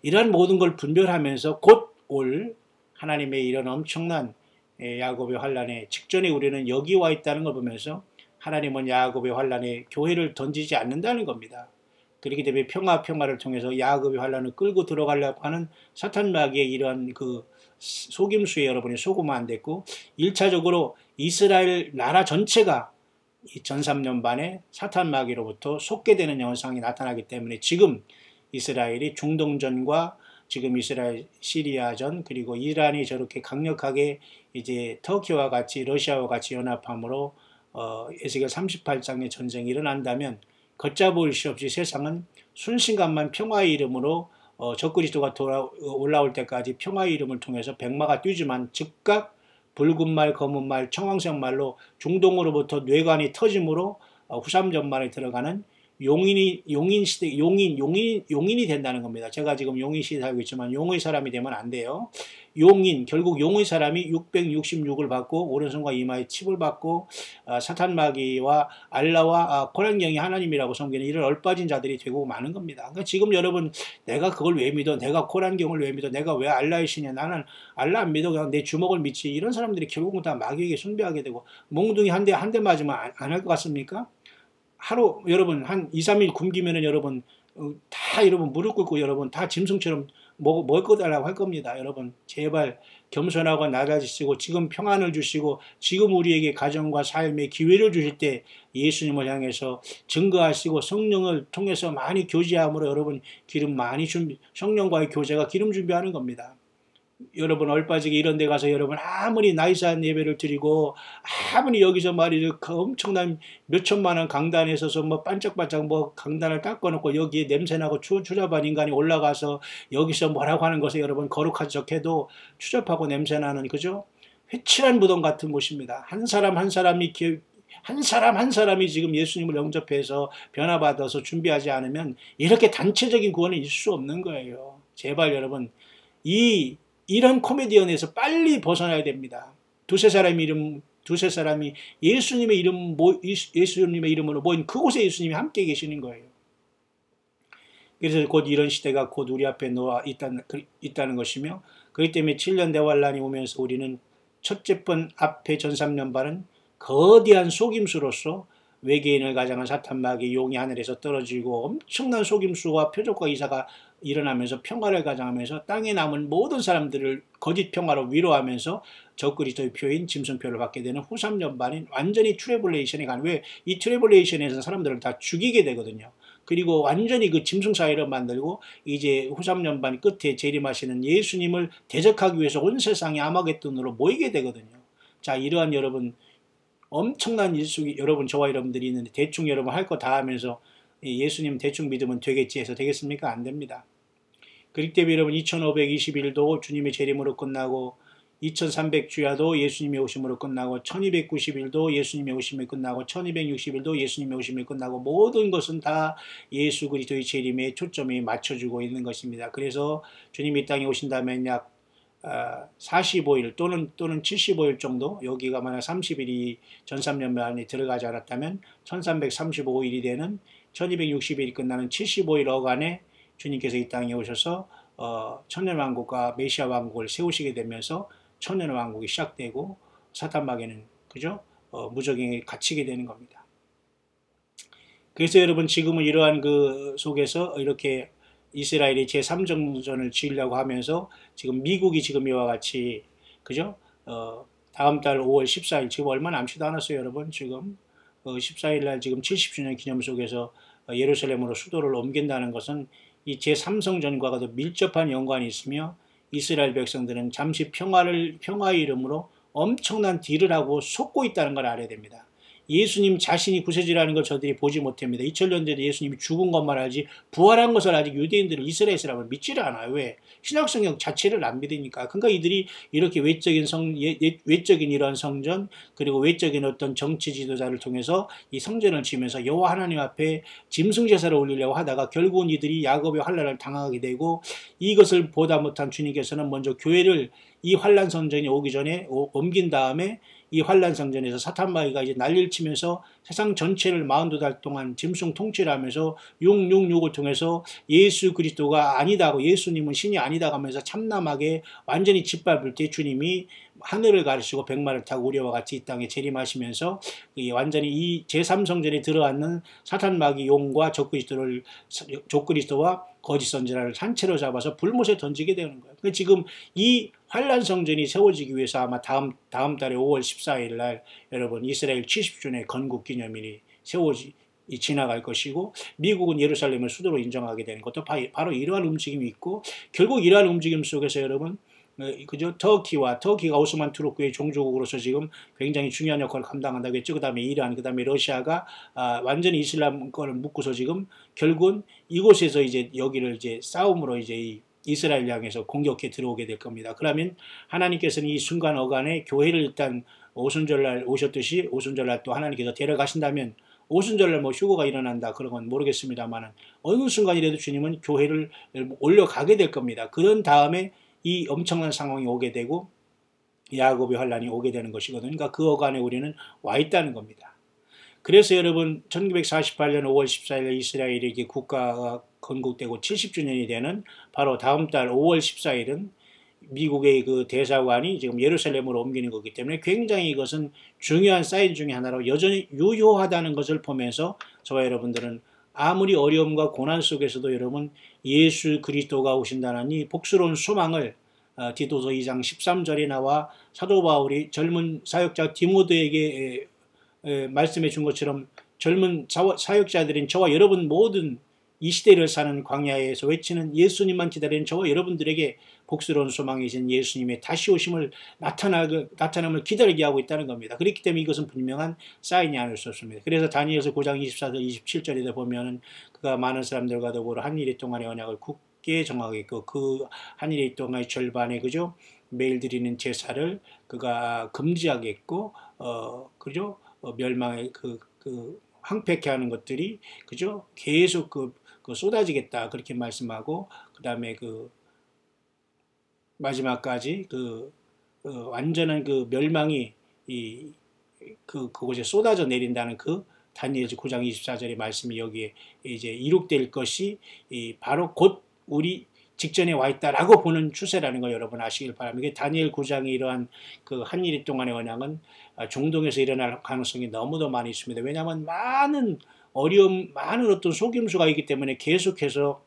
이러한 모든 걸 분별하면서 곧 올 하나님의 이런 엄청난 야곱의 환란의 직전에 우리는 여기 와 있다는 걸 보면서 하나님은 야곱의 환란에 교회를 던지지 않는다는 겁니다. 그렇기 때문에 평화를 통해서 야곱의 환란을 끌고 들어가려고 하는 사탄 마귀의 이러한 그 속임수에 여러분이 속으면 안 됐고 1차적으로 이스라엘 나라 전체가 전 3년 반에 사탄 마귀로부터 속게 되는 현상이 나타나기 때문에 지금 이스라엘이 중동전과 지금 이스라엘 시리아전 그리고 이란이 저렇게 강력하게 이제 터키와 같이 러시아와 같이 연합함으로 에스겔 38장의 전쟁이 일어난다면 걷잡을 수 없이 세상은 순식간만 평화의 이름으로 적그리스도가 올라올 때까지 평화의 이름을 통해서 백마가 뛰지만 즉각 붉은 말, 검은 말, 청황색 말로 중동으로부터 뇌관이 터짐으로 후삼전말에 들어가는 용인이 된다는 겁니다. 제가 지금 용인 시대에 살고 있지만 용의 사람이 되면 안 돼요. 결국 용의 사람이 666을 받고 오른손과 이마에 칩을 받고 사탄 마귀와 알라와 코란경이 하나님이라고 섬기는 이런 얼빠진 자들이 되고 마는 겁니다. 그러니까 지금 여러분 내가 그걸 왜 믿어? 내가 코란경을 왜 믿어? 내가 왜 알라의 신이야? 나는 알라 안 믿어. 그냥 내 주먹을 믿지. 이런 사람들이 결국은 다 마귀에게 숭배하게 되고 몽둥이 한 대 맞으면 안 할 것 같습니까? 하루 여러분 한 2, 3일 굶기면은 여러분 다 여러분 무릎 꿇고 여러분 다 짐승처럼 먹을 거다라고 할 겁니다. 여러분 제발 겸손하고 낮아지시고 지금 평안을 주시고 지금 우리에게 가정과 삶의 기회를 주실 때 예수님을 향해서 증거하시고 성령을 통해서 많이 교제함으로 여러분 기름 많이 성령과의 교제가 기름 준비하는 겁니다. 여러분 얼빠지게 이런 데 가서 여러분 아무리 나이스한 예배를 드리고 아무리 여기서 말이죠 그 엄청난 몇천만원 강단에 서서 뭐 반짝반짝 뭐 강단을 닦아놓고 여기에 냄새나고 추잡한 인간이 올라가서 여기서 뭐라고 하는 것에 여러분 거룩한 척해도 추잡하고 냄새나는 그죠? 회칠한 무덤 같은 곳입니다. 한 사람 한 사람이 지금 예수님을 영접해서 변화받아서 준비하지 않으면 이렇게 단체적인 구원은 있을 수 없는 거예요. 제발 여러분 이런 코미디언에서 빨리 벗어나야 됩니다. 두세 사람이 예수님의 이름으로 모인 그곳에 예수님이 함께 계시는 거예요. 그래서 곧 이런 시대가 곧 우리 앞에 놓아 있다는 것이며 그렇기 때문에 7년 대환란이 오면서 우리는 첫째 번 앞에 전 3년 반은 거대한 속임수로서 외계인을 가장한 사탄 마귀 용이 하늘에서 떨어지고 엄청난 속임수와 표적과 이사가 일어나면서 평화를 가장하면서 땅에 남은 모든 사람들을 거짓 평화로 위로하면서 적그리스도의 표인 짐승표를 받게 되는 후 3년 반인 완전히 트래블레이션이 가는, 왜 이 트래블레이션에서 사람들을 다 죽이게 되거든요. 그리고 완전히 그 짐승 사회를 만들고 이제 후 3년 반 끝에 재림하시는 예수님을 대적하기 위해서 온 세상이 아마겟돈으로 모이게 되거든요. 자, 이러한 여러분 엄청난 일수기, 여러분 저와 여러분들이 있는데 대충 여러분 할 거 다 하면서 예수님 대충 믿으면 되겠지 해서 되겠습니까? 안 됩니다. 그렇기 때문에 여러분 2521도 주님의 재림으로 끝나고 2300주야도 예수님의 오심으로 끝나고 1290일도 예수님의 오심이 끝나고 1260일도 예수님의 오심이 끝나고 모든 것은 다 예수 그리스도의 재림에 초점이 맞춰주고 있는 것입니다. 그래서 주님이 이 땅에 오신다면 약 45일 또는 75일 정도, 여기가 만약 30일이 전삼년 만에 들어가지 않았다면 1335일이 되는 1260일이 끝나는 75일 어간에 주님께서 이 땅에 오셔서 천년왕국과 메시아 왕국을 세우시게 되면서 천년왕국이 시작되고 사탄 마귀는 그죠? 무적행에 갇히게 되는 겁니다. 그래서 여러분 지금은 이러한 그 속에서 이렇게 이스라엘이 제3정전을 지으려고 하면서 지금 미국이 지금 이와 같이 그죠? 다음 달 5월 14일 지금 얼마 남지도 않았어요, 여러분. 지금 14일 날 지금 70주년 기념 속에서 예루살렘으로 수도를 옮긴다는 것은 이 제3성전과도 밀접한 연관이 있으며 이스라엘 백성들은 잠시 평화의 이름으로 엄청난 딜을 하고 속고 있다는 걸 알아야 됩니다. 예수님 자신이 구세주라는 걸 저들이 보지 못합니다. 2000년 전에 예수님이 죽은 것만 알지 부활한 것을 아직 유대인들은 이스라엘 사람을 믿지를 않아요. 왜? 신약성경 자체를 안 믿으니까. 그러니까 이들이 이렇게 외적인 이러한 성전, 그리고 외적인 어떤 정치 지도자를 통해서 이 성전을 지으면서 여호와 하나님 앞에 짐승 제사를 올리려고 하다가 결국은 이들이 야곱의 환난을 당하게 되고, 이것을 보다 못한 주님께서는 먼저 교회를 이 환난 성전이 오기 전에 옮긴 다음에 이 환난 성전에서 사탄 마귀가 이제 난리를 치면서 세상 전체를 42달 동안 짐승 통치를 하면서 666을 통해서 예수 그리스도가 아니다고, 예수님은 신이 아니다고 하면서 참남하게 완전히 짓밟을 때 주님이 하늘을 가르치고 백마를 타고 우리와 같이 이 땅에 재림하시면서 완전히 이 제3성전에 들어앉는 사탄 마귀 용과 적그리스도와 거짓 선지자를 한채로 잡아서 불못에 던지게 되는 거예요. 그러니까 지금 이 환란 성전이 세워지기 위해서 아마 다음 달에 5월 14일 날 여러분 이스라엘 70주년의 건국 기념일이 지나갈 것이고, 미국은 예루살렘을 수도로 인정하게 되는 것도 바로 이러한 움직임이 있고, 결국 이러한 움직임 속에서 여러분 그죠? 터키가 오스만 투르크의 종주국으로서 지금 굉장히 중요한 역할을 감당한다고 했죠. 그 다음에 이란, 그 다음에 러시아가 완전히 이슬람 거를 묶고서 지금 결국은 이곳에서 이제 여기를 이제 싸움으로 이제 이스라엘 향해서 공격해 들어오게 될 겁니다. 그러면 하나님께서는 이 순간 어간에 교회를 일단 오순절날 오셨듯이 오순절날 또 하나님께서 데려가신다면, 오순절날 뭐 휴거가 일어난다 그런 건 모르겠습니다만은 어느 순간이라도 주님은 교회를 올려가게 될 겁니다. 그런 다음에 이 엄청난 상황이 오게 되고 야곱의 환란이 오게 되는 것이거든요. 그러니까 그 어간에 우리는 와 있다는 겁니다. 그래서 여러분 1948년 5월 14일 이스라엘이 국가가 건국되고 70주년이 되는 바로 다음 달 5월 14일은 미국의 그 대사관이 지금 예루살렘으로 옮기는 거기 때문에 굉장히 이것은 중요한 사인 중에 하나로 여전히 유효하다는 것을 보면서 저와 여러분들은 아무리 어려움과 고난 속에서도 여러분 예수 그리스도가 오신다는 이 복스러운 소망을 디도서 2장 13절에 나와 사도 바울이 젊은 사역자 디모데에게 말씀해 준 것처럼 젊은 사역자들인 저와 여러분 모든 이 시대를 사는 광야에서 외치는 예수님만 기다리는 저와 여러분들에게 복스러운 소망이신 예수님의 다시 오심을 나타남을 기다리게 하고 있다는 겁니다. 그렇기 때문에 이것은 분명한 사인이 아닐 수 없습니다. 그래서 다니엘서 9장 24절 27절에 보면은 그가 많은 사람들과 더불어 한 일 동안의 언약을 굳게 정하겠고 그 한 일 동안의 절반에 그죠 매일 드리는 제사를 그가 금지하겠고 그죠 멸망의 그 황폐케 하는 것들이 그죠 계속 그 쏟아지겠다 그렇게 말씀하고, 그 다음에 그 마지막까지 완전한 그 멸망이 그곳에 쏟아져 내린다는 그 다니엘서 9장 24절의 말씀이 여기에 이제 이룩될 것이 바로 곧 우리 직전에 와 있다라고 보는 추세라는 걸 여러분 아시길 바랍니다. 이게 다니엘 9장이 이러한 그 한일 동안의 언약은 중동에서 일어날 가능성이 너무도 많이 있습니다. 왜냐하면 많은 어려움, 많은 어떤 속임수가 있기 때문에 계속해서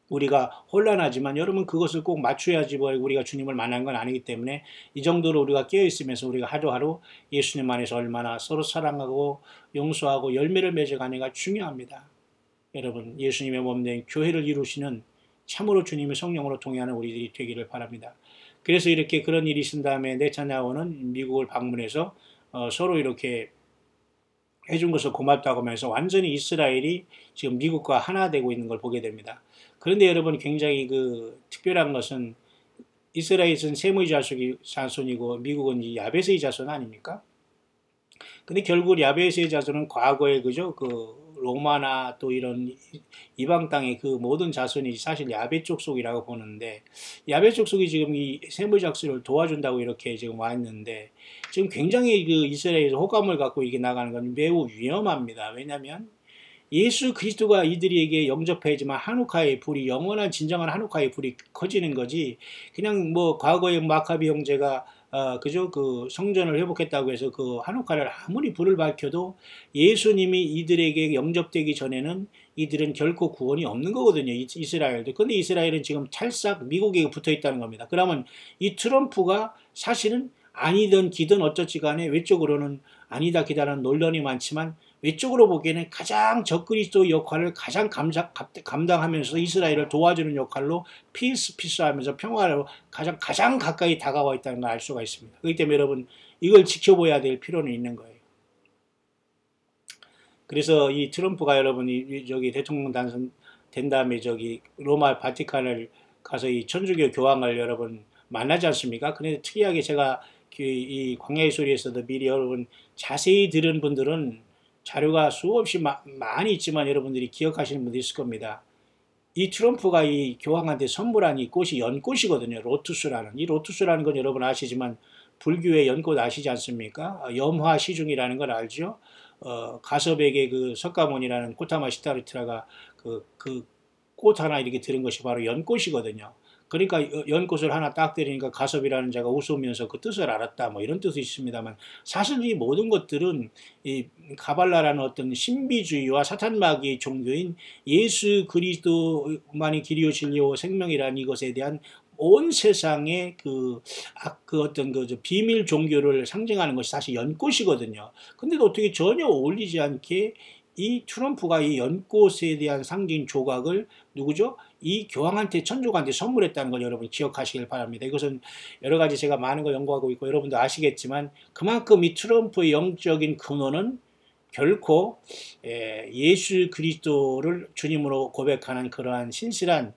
우리가 혼란하지만 여러분 그것을 꼭 맞춰야지 뭐 우리가 주님을 만난 건 아니기 때문에 이 정도로 우리가 깨어있으면서 우리가 하루하루 예수님 안에서 얼마나 서로 사랑하고 용서하고 열매를 맺어가느냐가 중요합니다. 여러분 예수님의 몸된 교회를 이루시는 참으로 주님의 성령으로 동의하는 우리들이 되기를 바랍니다. 그래서 이렇게 그런 일이 있은 다음에 네타냐후는 미국을 방문해서 서로 이렇게 해준 것을 고맙다고 하면서 완전히 이스라엘이 지금 미국과 하나 되고 있는 걸 보게 됩니다. 그런데 여러분 굉장히 그 특별한 것은 이스라엘은 셈의 자손이고 미국은 이 야베스의 자손 아닙니까? 근데 결국 야베스의 자손은 과거에 그죠? 그 로마나 또 이런 이방 땅의 그 모든 자손이 사실 야베 족속이라고 보는데 야베 족속이 지금 이 셈의 자손을 도와준다고 이렇게 지금 와 있는데 지금 굉장히 그 이스라엘에서 호감을 갖고 이게 나가는 건 매우 위험합니다. 왜냐하면 예수 그리스도가 이들에게 영접해야지만 한우카의 불이 영원한 진정한 한우카의 불이 커지는 거지 그냥 뭐 과거에 마카비 형제가 그죠 그 성전을 회복했다고 해서 그 한우카를 아무리 불을 밝혀도 예수님이 이들에게 영접되기 전에는 이들은 결코 구원이 없는 거거든요. 이스라엘도. 근데 이스라엘은 지금 찰싹 미국에 붙어 있다는 겁니다. 그러면 이 트럼프가 사실은 아니든 기든 어쩌지 간에 외적으로는 아니다 기다라는 논란이 많지만 외적으로 보기에는 가장 적그리스도 역할을 가장 감당하면서 이스라엘을 도와주는 역할로 피스하면서 평화로 가장 가까이 다가와 있다는 걸 알 수가 있습니다. 그렇기 때문에 여러분 이걸 지켜봐야 될 필요는 있는 거예요. 그래서 이 트럼프가 여러분이 저기 대통령 당선된 다음에 저기 로마 바티칸을 가서 이 천주교 교황을 여러분 만나지 않습니까? 그런데 특이하게 제가 이 광야의 소리에서도 미리 여러분 자세히 들은 분들은 자료가 수없이 많이 있지만 여러분들이 기억하시는 분도 있을 겁니다. 이 트럼프가 이 교황한테 선물한 이 꽃이 연꽃이거든요. 로투스라는. 이 로투스라는 건 여러분 아시지만 불교의 연꽃 아시지 않습니까? 염화시중이라는 걸 알죠? 가섭에게 그 석가모니라는 코타마 시타르트라가 그 꽃 하나 이렇게 들은 것이 바로 연꽃이거든요. 그러니까 연꽃을 하나 딱 때리니까 가섭이라는 자가 웃으면서 그 뜻을 알았다. 뭐 이런 뜻이 있습니다만 사실 이 모든 것들은 이 가발라라는 어떤 신비주의와 사탄마귀의 종교인 예수 그리스도만이 길이요 진리요 생명이라는 이것에 대한 온 세상의 그 어떤 그 비밀 종교를 상징하는 것이 사실 연꽃이거든요. 근데도 어떻게 전혀 어울리지 않게 이 트럼프가 이 연꽃에 대한 상징 조각을 누구죠? 이 교황한테 천주교한테 선물했다는 걸 여러분 기억하시길 바랍니다. 이것은 여러 가지 제가 많은 걸 연구하고 있고 여러분도 아시겠지만 그만큼 이 트럼프의 영적인 근원은 결코 예수 그리스도를 주님으로 고백하는 그러한 신실한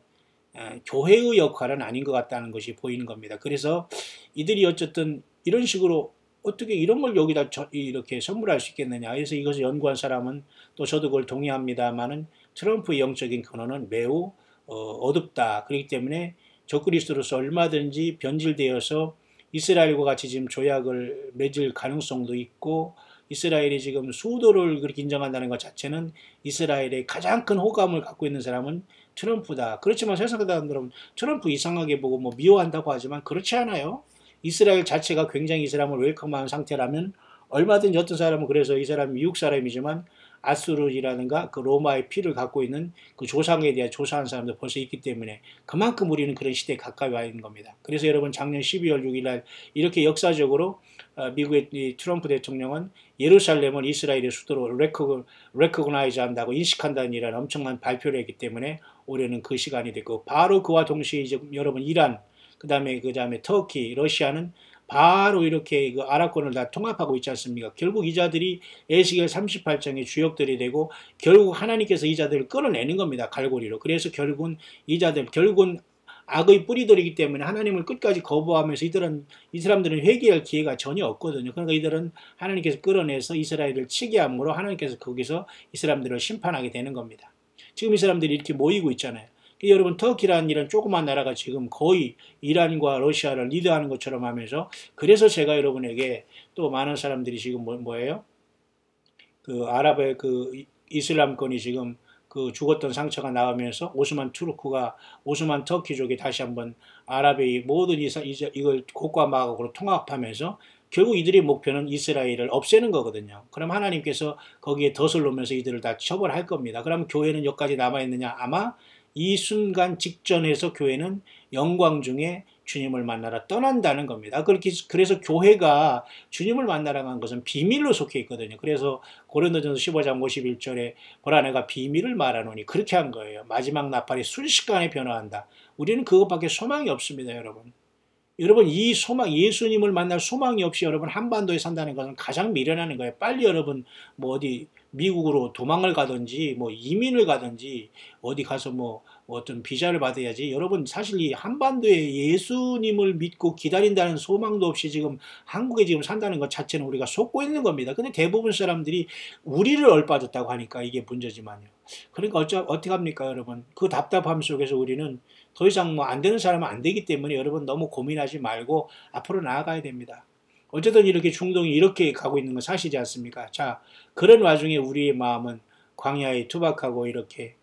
교회의 역할은 아닌 것 같다는 것이 보이는 겁니다. 그래서 이들이 어쨌든 이런 식으로 어떻게 이런 걸 여기다 이렇게 선물할 수 있겠느냐. 그래서 이것을 연구한 사람은 또 저도 그걸 동의합니다만은 트럼프의 영적인 근원은 매우 어둡다. 그렇기 때문에 적그리스도로서 얼마든지 변질되어서 이스라엘과 같이 지금 조약을 맺을 가능성도 있고 이스라엘이 지금 수도를 그렇게 인정한다는 것 자체는 이스라엘의 가장 큰 호감을 갖고 있는 사람은 트럼프다. 그렇지만 세상 사람들은 트럼프 이상하게 보고 뭐 미워한다고 하지만 그렇지 않아요. 이스라엘 자체가 굉장히 이 사람을 웰컴하는 상태라면 얼마든지 어떤 사람은 그래서 이 사람이 미국 사람이지만 아수르이라든가 그 로마의 피를 갖고 있는 그 조상에 대해 조사한 사람도 벌써 있기 때문에 그만큼 우리는 그런 시대에 가까이 와 있는 겁니다. 그래서 여러분 작년 12월 6일 날 이렇게 역사적으로 미국의 이 트럼프 대통령은 예루살렘을 이스라엘의 수도로 레코그나이즈 한다고 인식한다는 이런 엄청난 발표를 했기 때문에 올해는 그 시간이 됐고 바로 그와 동시에 이제 여러분 이란 그 다음에 터키, 러시아는 바로 이렇게 그 아랍권을 다 통합하고 있지 않습니까? 결국 이 자들이 에스겔 38장의 주역들이 되고 결국 하나님께서 이 자들을 끌어내는 겁니다. 갈고리로. 그래서 결국은 결국은 악의 뿌리들이기 때문에 하나님을 끝까지 거부하면서 이 사람들은 회개할 기회가 전혀 없거든요. 그러니까 이들은 하나님께서 끌어내서 이스라엘을 치게 함으로 하나님께서 거기서 이 사람들을 심판하게 되는 겁니다. 지금 이 사람들이 이렇게 모이고 있잖아요. 여러분 터키라는 이런 조그만 나라가 지금 거의 이란과 러시아를 리드하는 것처럼 하면서 그래서 제가 여러분에게 또 많은 사람들이 지금 뭐예요? 그 아랍의 그 이슬람권이 지금 그 죽었던 상처가 나오면서 오스만 터키족이 다시 한번 아랍의 모든 이걸 곡과 마곡으로 통합하면서 결국 이들의 목표는 이스라엘을 없애는 거거든요. 그럼 하나님께서 거기에 덫을 놓으면서 이들을 다 처벌할 겁니다. 그럼 교회는 여기까지 남아있느냐? 아마 이 순간 직전에서 교회는 영광 중에 주님을 만나러 떠난다는 겁니다. 그래서 교회가 주님을 만나러 간 것은 비밀로 속해 있거든요. 그래서 고린도전서 15장 51절에 보라 내가 비밀을 말하노니 그렇게 한 거예요. 마지막 나팔이 순식간에 변화한다. 우리는 그것밖에 소망이 없습니다, 여러분. 여러분 이 소망, 예수님을 만날 소망이 없이 여러분 한반도에 산다는 것은 가장 미련하는 거예요. 빨리 여러분 뭐 어디 미국으로 도망을 가든지 뭐 이민을 가든지 어디 가서 뭐 어떤 비자를 받아야지. 여러분 사실 이 한반도에 예수님을 믿고 기다린다는 소망도 없이 지금 한국에 지금 산다는 것 자체는 우리가 속고 있는 겁니다. 근데 대부분 사람들이 우리를 얼빠졌다고 하니까 이게 문제지만요. 그러니까 어떻게 합니까, 여러분? 그 답답함 속에서 우리는 더 이상 뭐 안 되는 사람은 안 되기 때문에 여러분 너무 고민하지 말고 앞으로 나아가야 됩니다. 어쨌든 이렇게 중동이 이렇게 가고 있는 건 사실이지 않습니까? 자, 그런 와중에 우리의 마음은 광야에 투박하고 이렇게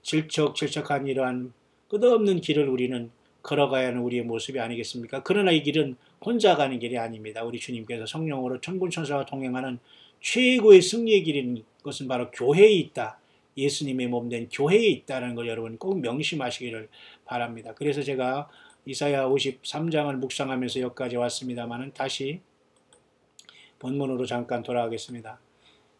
질척질척한 이러한 끝없는 길을 우리는 걸어가야 하는 우리의 모습이 아니겠습니까? 그러나 이 길은 혼자 가는 길이 아닙니다. 우리 주님께서 성령으로 천군천사와 동행하는 최고의 승리의 길인 것은 바로 교회에 있다. 예수님의 몸된 교회에 있다는 걸 여러분 꼭 명심하시기를 바랍니다. 그래서 제가 이사야 53장을 묵상하면서 여기까지 왔습니다만은 다시 본문으로 잠깐 돌아가겠습니다.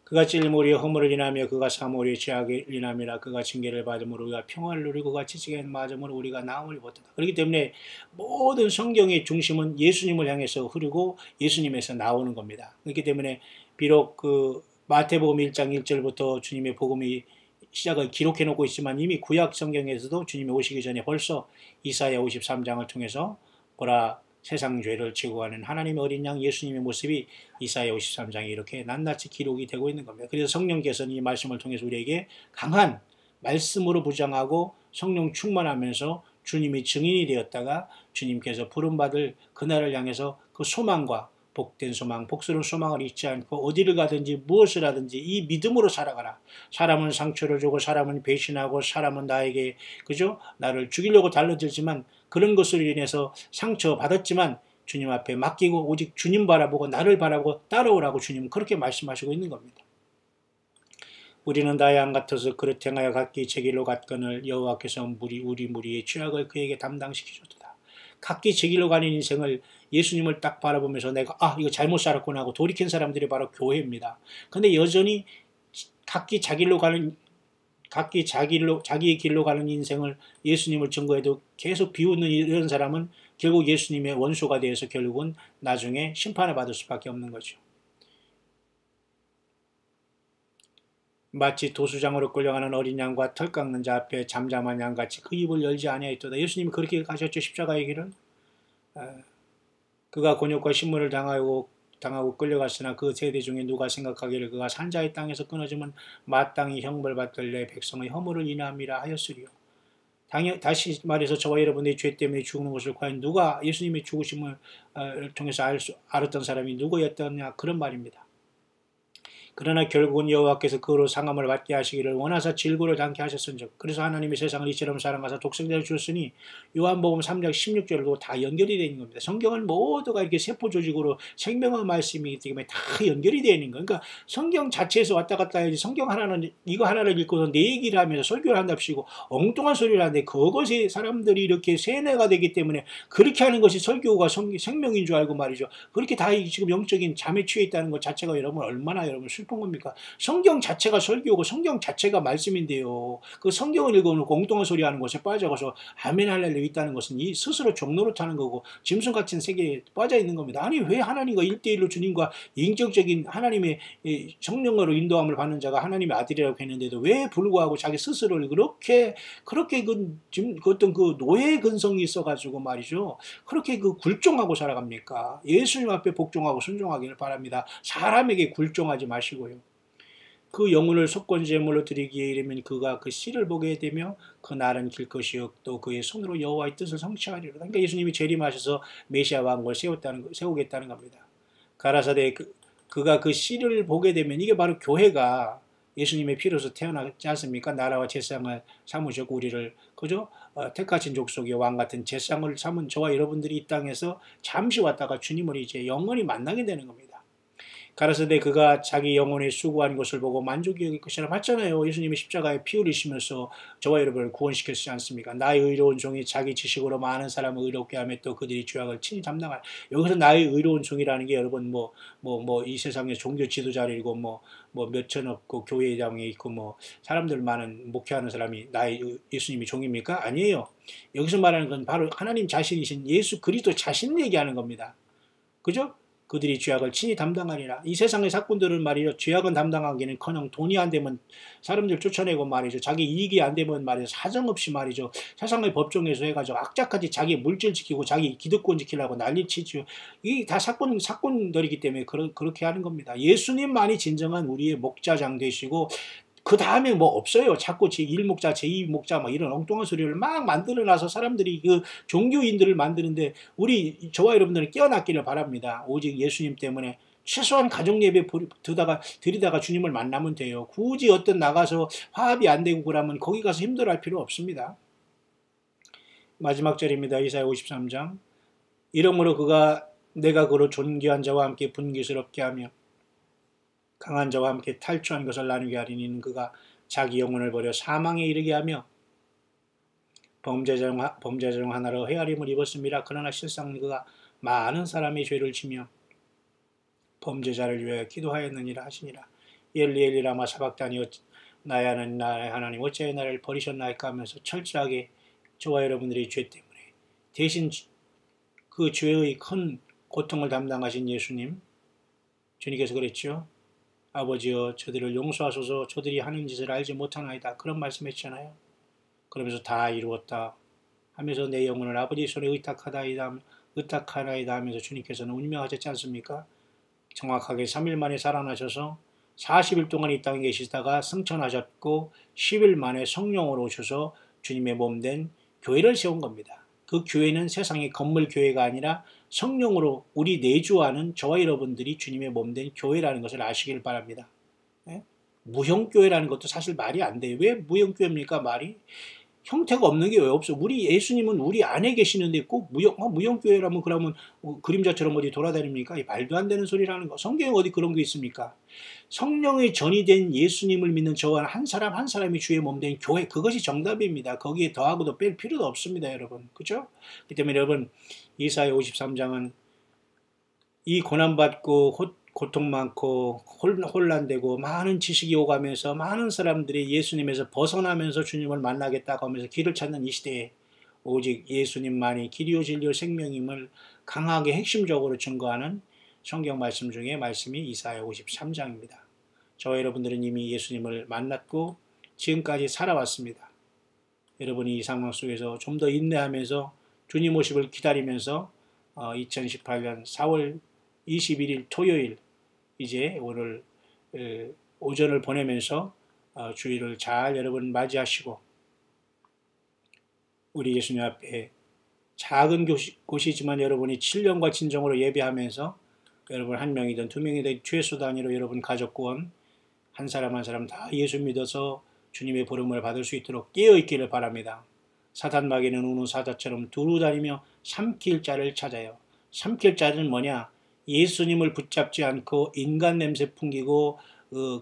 그가 찔림 우리의 허물을 인하며 그가 삼 우리의 죄악을 인함이라. 그가 징계를 받음으로 우리가 평화를 누리고 그가 지식을 맞음으로 우리가 나음을 입었다. 그렇기 때문에 모든 성경의 중심은 예수님을 향해서 흐르고 예수님에서 나오는 겁니다. 그렇기 때문에 비록 그 마태복음 1장 1절부터 주님의 복음이 시작을 기록해 놓고 있지만 이미 구약 성경에서도 주님이 오시기 전에 벌써 이사야 53장을 통해서 보라 세상 죄를 지고 가는 하나님의 어린 양 예수님의 모습이 이사야 53장에 이렇게 낱낱이 기록이 되고 있는 겁니다. 그래서 성령께서는 이 말씀을 통해서 우리에게 강한 말씀으로 부정하고 성령 충만하면서 주님이 증인이 되었다가 주님께서 부름받을 그날을 향해서 그 소망과 복된 소망, 복스러운 소망을 잊지 않고 어디를 가든지 무엇을 하든지 이 믿음으로 살아가라. 사람은 상처를 주고 사람은 배신하고 사람은 나에게 그죠? 나를 죽이려고 달라들지만 그런 것으로 인해서 상처받았지만 주님 앞에 맡기고 오직 주님 바라보고 나를 바라보고 따라오라고 주님은 그렇게 말씀하시고 있는 겁니다. 우리는 나의 양 같아서 그릇 행하여 각기 제 길로 갔거늘 여호와께서 우리 무리의 죄악을 그에게 담당시키셨도다. 각기 제 길로 가는 인생을 예수님을 딱 바라보면서 내가 이거 잘못 살았구나 하고 돌이킨 사람들이 바로 교회입니다. 근데 여전히 각기 자기의 길로 가는 인생을 예수님을 증거해도 계속 비웃는 이런 사람은 결국 예수님의 원수가 되어서 결국은 나중에 심판을 받을 수밖에 없는 거죠. 마치 도수장으로 끌려가는 어린 양과 털 깎는 자 앞에 잠잠한 양같이 그 입을 열지 아니하였도다. 예수님이 그렇게 가셨죠. 십자가의 길은. 그가 곤욕과 신문을 당하고 끌려갔으나 그 세대 중에 누가 생각하기를 그가 산자의 땅에서 끊어지면 마땅히 형벌받을 내 백성의 허물을 인함이라 하였으리요. 다시 말해서 저와 여러분의 죄 때문에 죽는 것을 과연 누가 예수님의 죽으심을 통해서 알았던 사람이 누구였더냐 그런 말입니다. 그러나 결국은 여호와께서 그로 상함을 받게 하시기를 원하사 질고를 당케 하셨은즉 그래서 하나님이 세상을 이처럼 사랑하사 독생자를 주었으니 요한복음 3장 16절도 다 연결이 되는 겁니다. 성경은 모두가 이렇게 세포 조직으로 생명의 말씀이기 때문에 다 연결이 되는 거예요. 그러니까 성경 자체에서 왔다 갔다 해야지 성경 하나는 이거 하나를 읽고서 내 얘기를 하면서 설교를 한답시고 엉뚱한 소리를 하는데 그것이 사람들이 이렇게 세뇌가 되기 때문에 그렇게 하는 것이 설교가 생명인 줄 알고 말이죠. 그렇게 다 지금 영적인 잠에 취해 있다는 것 자체가 여러분 얼마나 여러분 슬픈 겁니까? 성경 자체가 설교고 성경 자체가 말씀인데요. 그 성경을 읽어놓고 엉뚱한 소리 하는 것에 빠져가서 아멘 할렐루야 있다는 것은 이 스스로 종로를 타는 거고 짐승 같은 세계에 빠져 있는 겁니다. 아니 왜 하나님과 1대1로 주님과 인격적인 하나님의 성령으로 인도함을 받는 자가 하나님의 아들이라고 했는데도 왜 불구하고 자기 스스로를 그렇게 어떤 그 노예 근성이 있어가지고 말이죠. 그렇게 그 굴종하고 살아갑니까? 예수님 앞에 복종하고 순종하기를 바랍니다. 사람에게 굴종하지 마시고 그 영혼을 속건제물로 드리기에 이르면 그가 그 씨를 보게 되며 그 날은 길 것이요 또 그의 손으로 여호와의 뜻을 성취하리로다. 그러니까 예수님이 재림하셔서 메시아 왕국을 세우겠다는 겁니다. 가라사대 그가 그 씨를 보게 되면 이게 바로 교회가 예수님의 피로서 태어나지 않습니까? 나라와 제사장을 삼으셨고 우리를 그죠? 택하신 족속의 왕 같은 제사장을 삼은 저와 여러분들이 이 땅에서 잠시 왔다가 주님을 이제 영원히 만나게 되는 겁니다. 가라사대 그가 자기 영혼에 수고한 것을 보고 만족이 여길 것이라 봤잖아요. 예수님이 십자가에 피 흘리시면서 저와 여러분을 구원시켰지 않습니까? 나의 의로운 종이 자기 지식으로 많은 사람을 의롭게 하며 또 그들이 죄악을 친히 담당할. 여기서 나의 의로운 종이라는 게 여러분 이 세상의 종교 지도자이고 몇천억 그 교회장에 있고 사람들 많은 목회하는 사람이 나의 예수님이 종입니까? 아니에요. 여기서 말하는 건 바로 하나님 자신이신 예수 그리스도 자신을 얘기하는 겁니다. 그죠? 그들이 죄악을 친히 담당하리라. 이 세상의 사건들은 말이죠. 죄악은 담당하기는커녕 돈이 안 되면 사람들 쫓아내고 말이죠. 자기 이익이 안 되면 말이죠. 사정없이 말이죠. 세상의 법정에서 해가지고 악착같이 자기 물질 지키고 자기 기득권 지키려고 난리치죠. 이게 다 사건들이기 때문에 그렇게 하는 겁니다. 예수님만이 진정한 우리의 목자장 되시고 그 다음에 없어요. 자꾸 제1목자, 제2목자 이런 엉뚱한 소리를 막 만들어놔서 사람들이 그 종교인들을 만드는데 저와 여러분들은 깨어났기를 바랍니다. 오직 예수님 때문에 최소한 가정예배 드리다가 주님을 만나면 돼요. 굳이 나가서 화합이 안 되고 그러면 거기 가서 힘들어할 필요 없습니다. 마지막 절입니다. 이사야 53장. 이러므로 내가 그로 존귀한 자와 함께 분기스럽게 하며 강한 자와 함께 탈주한 것을 나누게 하리니 이는 그가 자기 영혼을 버려 사망에 이르게 하며 범죄자 중 하나로 헤아림을 입었습니다. 그러나 실상 그가 많은 사람의 죄를 지며 범죄자를 위하여 기도하였느니라 하시니라. 엘리 엘리 라마 사박다니 나의 하나님 어찌하여 나를 버리셨나이까 하면서 철저하게 저와 여러분들의 죄 때문에 대신 그 죄의 큰 고통을 담당하신 예수님, 주님께서 그랬죠. 아버지여 저들을 용서하소서 저들이 하는 짓을 알지 못하나이다. 그런 말씀했잖아요. 그러면서 다 이루었다 하면서 내 영혼을 아버지 손에 의탁하나이다 하면서 주님께서는 운명하셨지 않습니까? 정확하게 3일 만에 살아나셔서 40일 동안 이 땅에 계시다가 승천하셨고 10일 만에 성령으로 오셔서 주님의 몸된 교회를 세운 겁니다. 그 교회는 세상의 건물 교회가 아니라 성령으로 우리 내주하는 저와 여러분들이 주님의 몸된 교회라는 것을 아시길 바랍니다. 무형교회라는 것도 사실 말이 안 돼요. 왜 무형교회입니까? 말이 형태가 없는 게 왜 없어? 우리 예수님은 우리 안에 계시는데 꼭 무형교회라면 그러면 그림자처럼 어디 돌아다닙니까? 말도 안 되는 소리라는 거. 성경에 어디 그런 게 있습니까? 성령의 전이 된 예수님을 믿는 저와 한 사람 한 사람이 주의 몸된 교회, 그것이 정답입니다. 거기에 더하고도 뺄 필요도 없습니다, 여러분. 그죠? 그렇기 때문에 여러분 이사야 53장은 이 고난받고 고통 많고 혼란되고 많은 지식이 오가면서 많은 사람들이 예수님에서 벗어나면서 주님을 만나겠다고 하면서 길을 찾는 이 시대에 오직 예수님만이 길이요 진리요 생명임을 강하게 핵심적으로 증거하는 성경 말씀 중에 말씀이 이사야 53장입니다. 저와 여러분들은 이미 예수님을 만났고 지금까지 살아왔습니다. 여러분이 이 상황 속에서 좀 더 인내하면서 주님 오심을 기다리면서 2018년 4월 21일 토요일 이제 오늘 오전을 보내면서 주일을 잘 여러분 맞이하시고 우리 예수님 앞에 작은 곳이지만 여러분이 7년과 진정으로 예배하면서 여러분 한 명이든 두 명이든 최소 단위로 여러분 가족권 한 사람 한 사람 다 예수 믿어서 주님의 부름을 받을 수 있도록 깨어있기를 바랍니다. 사단 마귀는 우는 사자처럼 두루 다니며 삼킬 자를 찾아요. 삼킬 자는 뭐냐? 예수님을 붙잡지 않고 인간 냄새 풍기고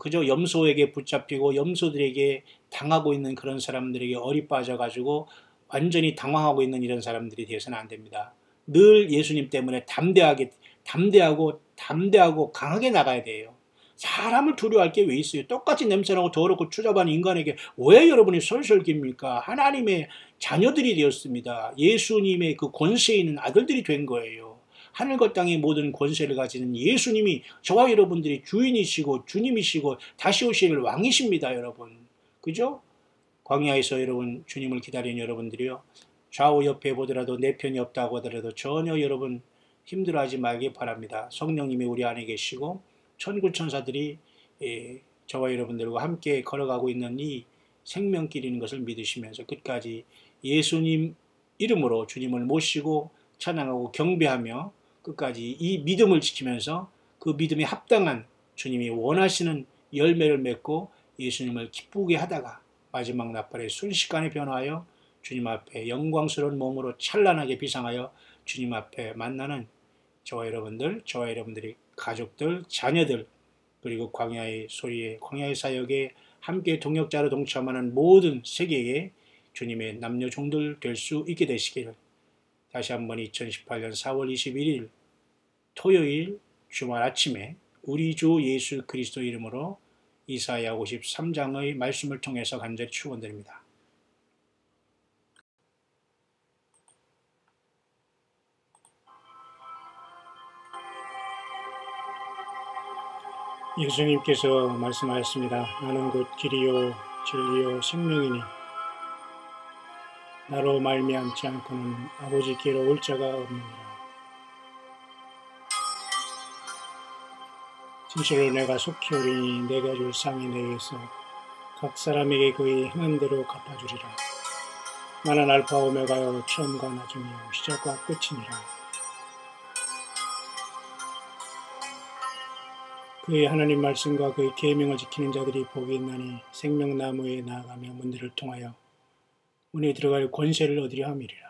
그저 염소에게 붙잡히고 염소들에게 당하고 있는 그런 사람들에게 어리 빠져가지고 완전히 당황하고 있는 이런 사람들이 되어서는 안 됩니다. 늘 예수님 때문에 담대하고 강하게 나가야 돼요. 사람을 두려워할 게 왜 있어요? 똑같이 냄새나고 더럽고 추잡한 인간에게 왜 여러분이 솔솔 깁니까? 하나님의 자녀들이 되었습니다. 예수님의 그 권세 있는 아들들이 된 거예요. 하늘과 땅의 모든 권세를 가지는 예수님이 저와 여러분들이 주인이시고 주님이시고 다시 오실 왕이십니다, 여러분. 그죠? 광야에서 여러분 주님을 기다리는 여러분들이요. 좌우 옆에 보더라도 내 편이 없다고 하더라도 전혀 여러분 힘들어하지 말기 바랍니다. 성령님이 우리 안에 계시고 천군 천사들이 저와 여러분들과 함께 걸어가고 있는 이 생명길인 것을 믿으시면서 끝까지 예수님 이름으로 주님을 모시고 찬양하고 경배하며 끝까지 이 믿음을 지키면서 그 믿음에 합당한 주님이 원하시는 열매를 맺고 예수님을 기쁘게 하다가 마지막 나팔에 순식간에 변화하여 주님 앞에 영광스러운 몸으로 찬란하게 비상하여 주님 앞에 만나는 저와 여러분들, 저와 여러분들의 가족들, 자녀들, 그리고 광야의 소리에, 광야의 사역에 함께 동역자로 동참하는 모든 세계의 주님의 남녀 종들 될 수 있게 되시기를 다시 한번 2018년 4월 21일 토요일 주말 아침에 우리 주 예수 그리스도 이름으로 이사야 53장의 말씀을 통해서 간절히 축원드립니다. 예수님께서 말씀하셨습니다. 나는 곧 길이요 진리요 생명이니 나로 말미암지 않고는 아버지께로 올 자가 없느니라. 진실로 내가 속히 오리니 내가 줄 상이 내게서 각 사람에게 그의 행한 대로 갚아주리라. 나는 알파 오메가요 처음과 나중이요 시작과 끝이니라. 그의 하나님 말씀과 그의 계명을 지키는 자들이 복이 있나니 생명나무에 나아가며 문들을 통하여 문에 들어갈 권세를 얻으려 함이리라.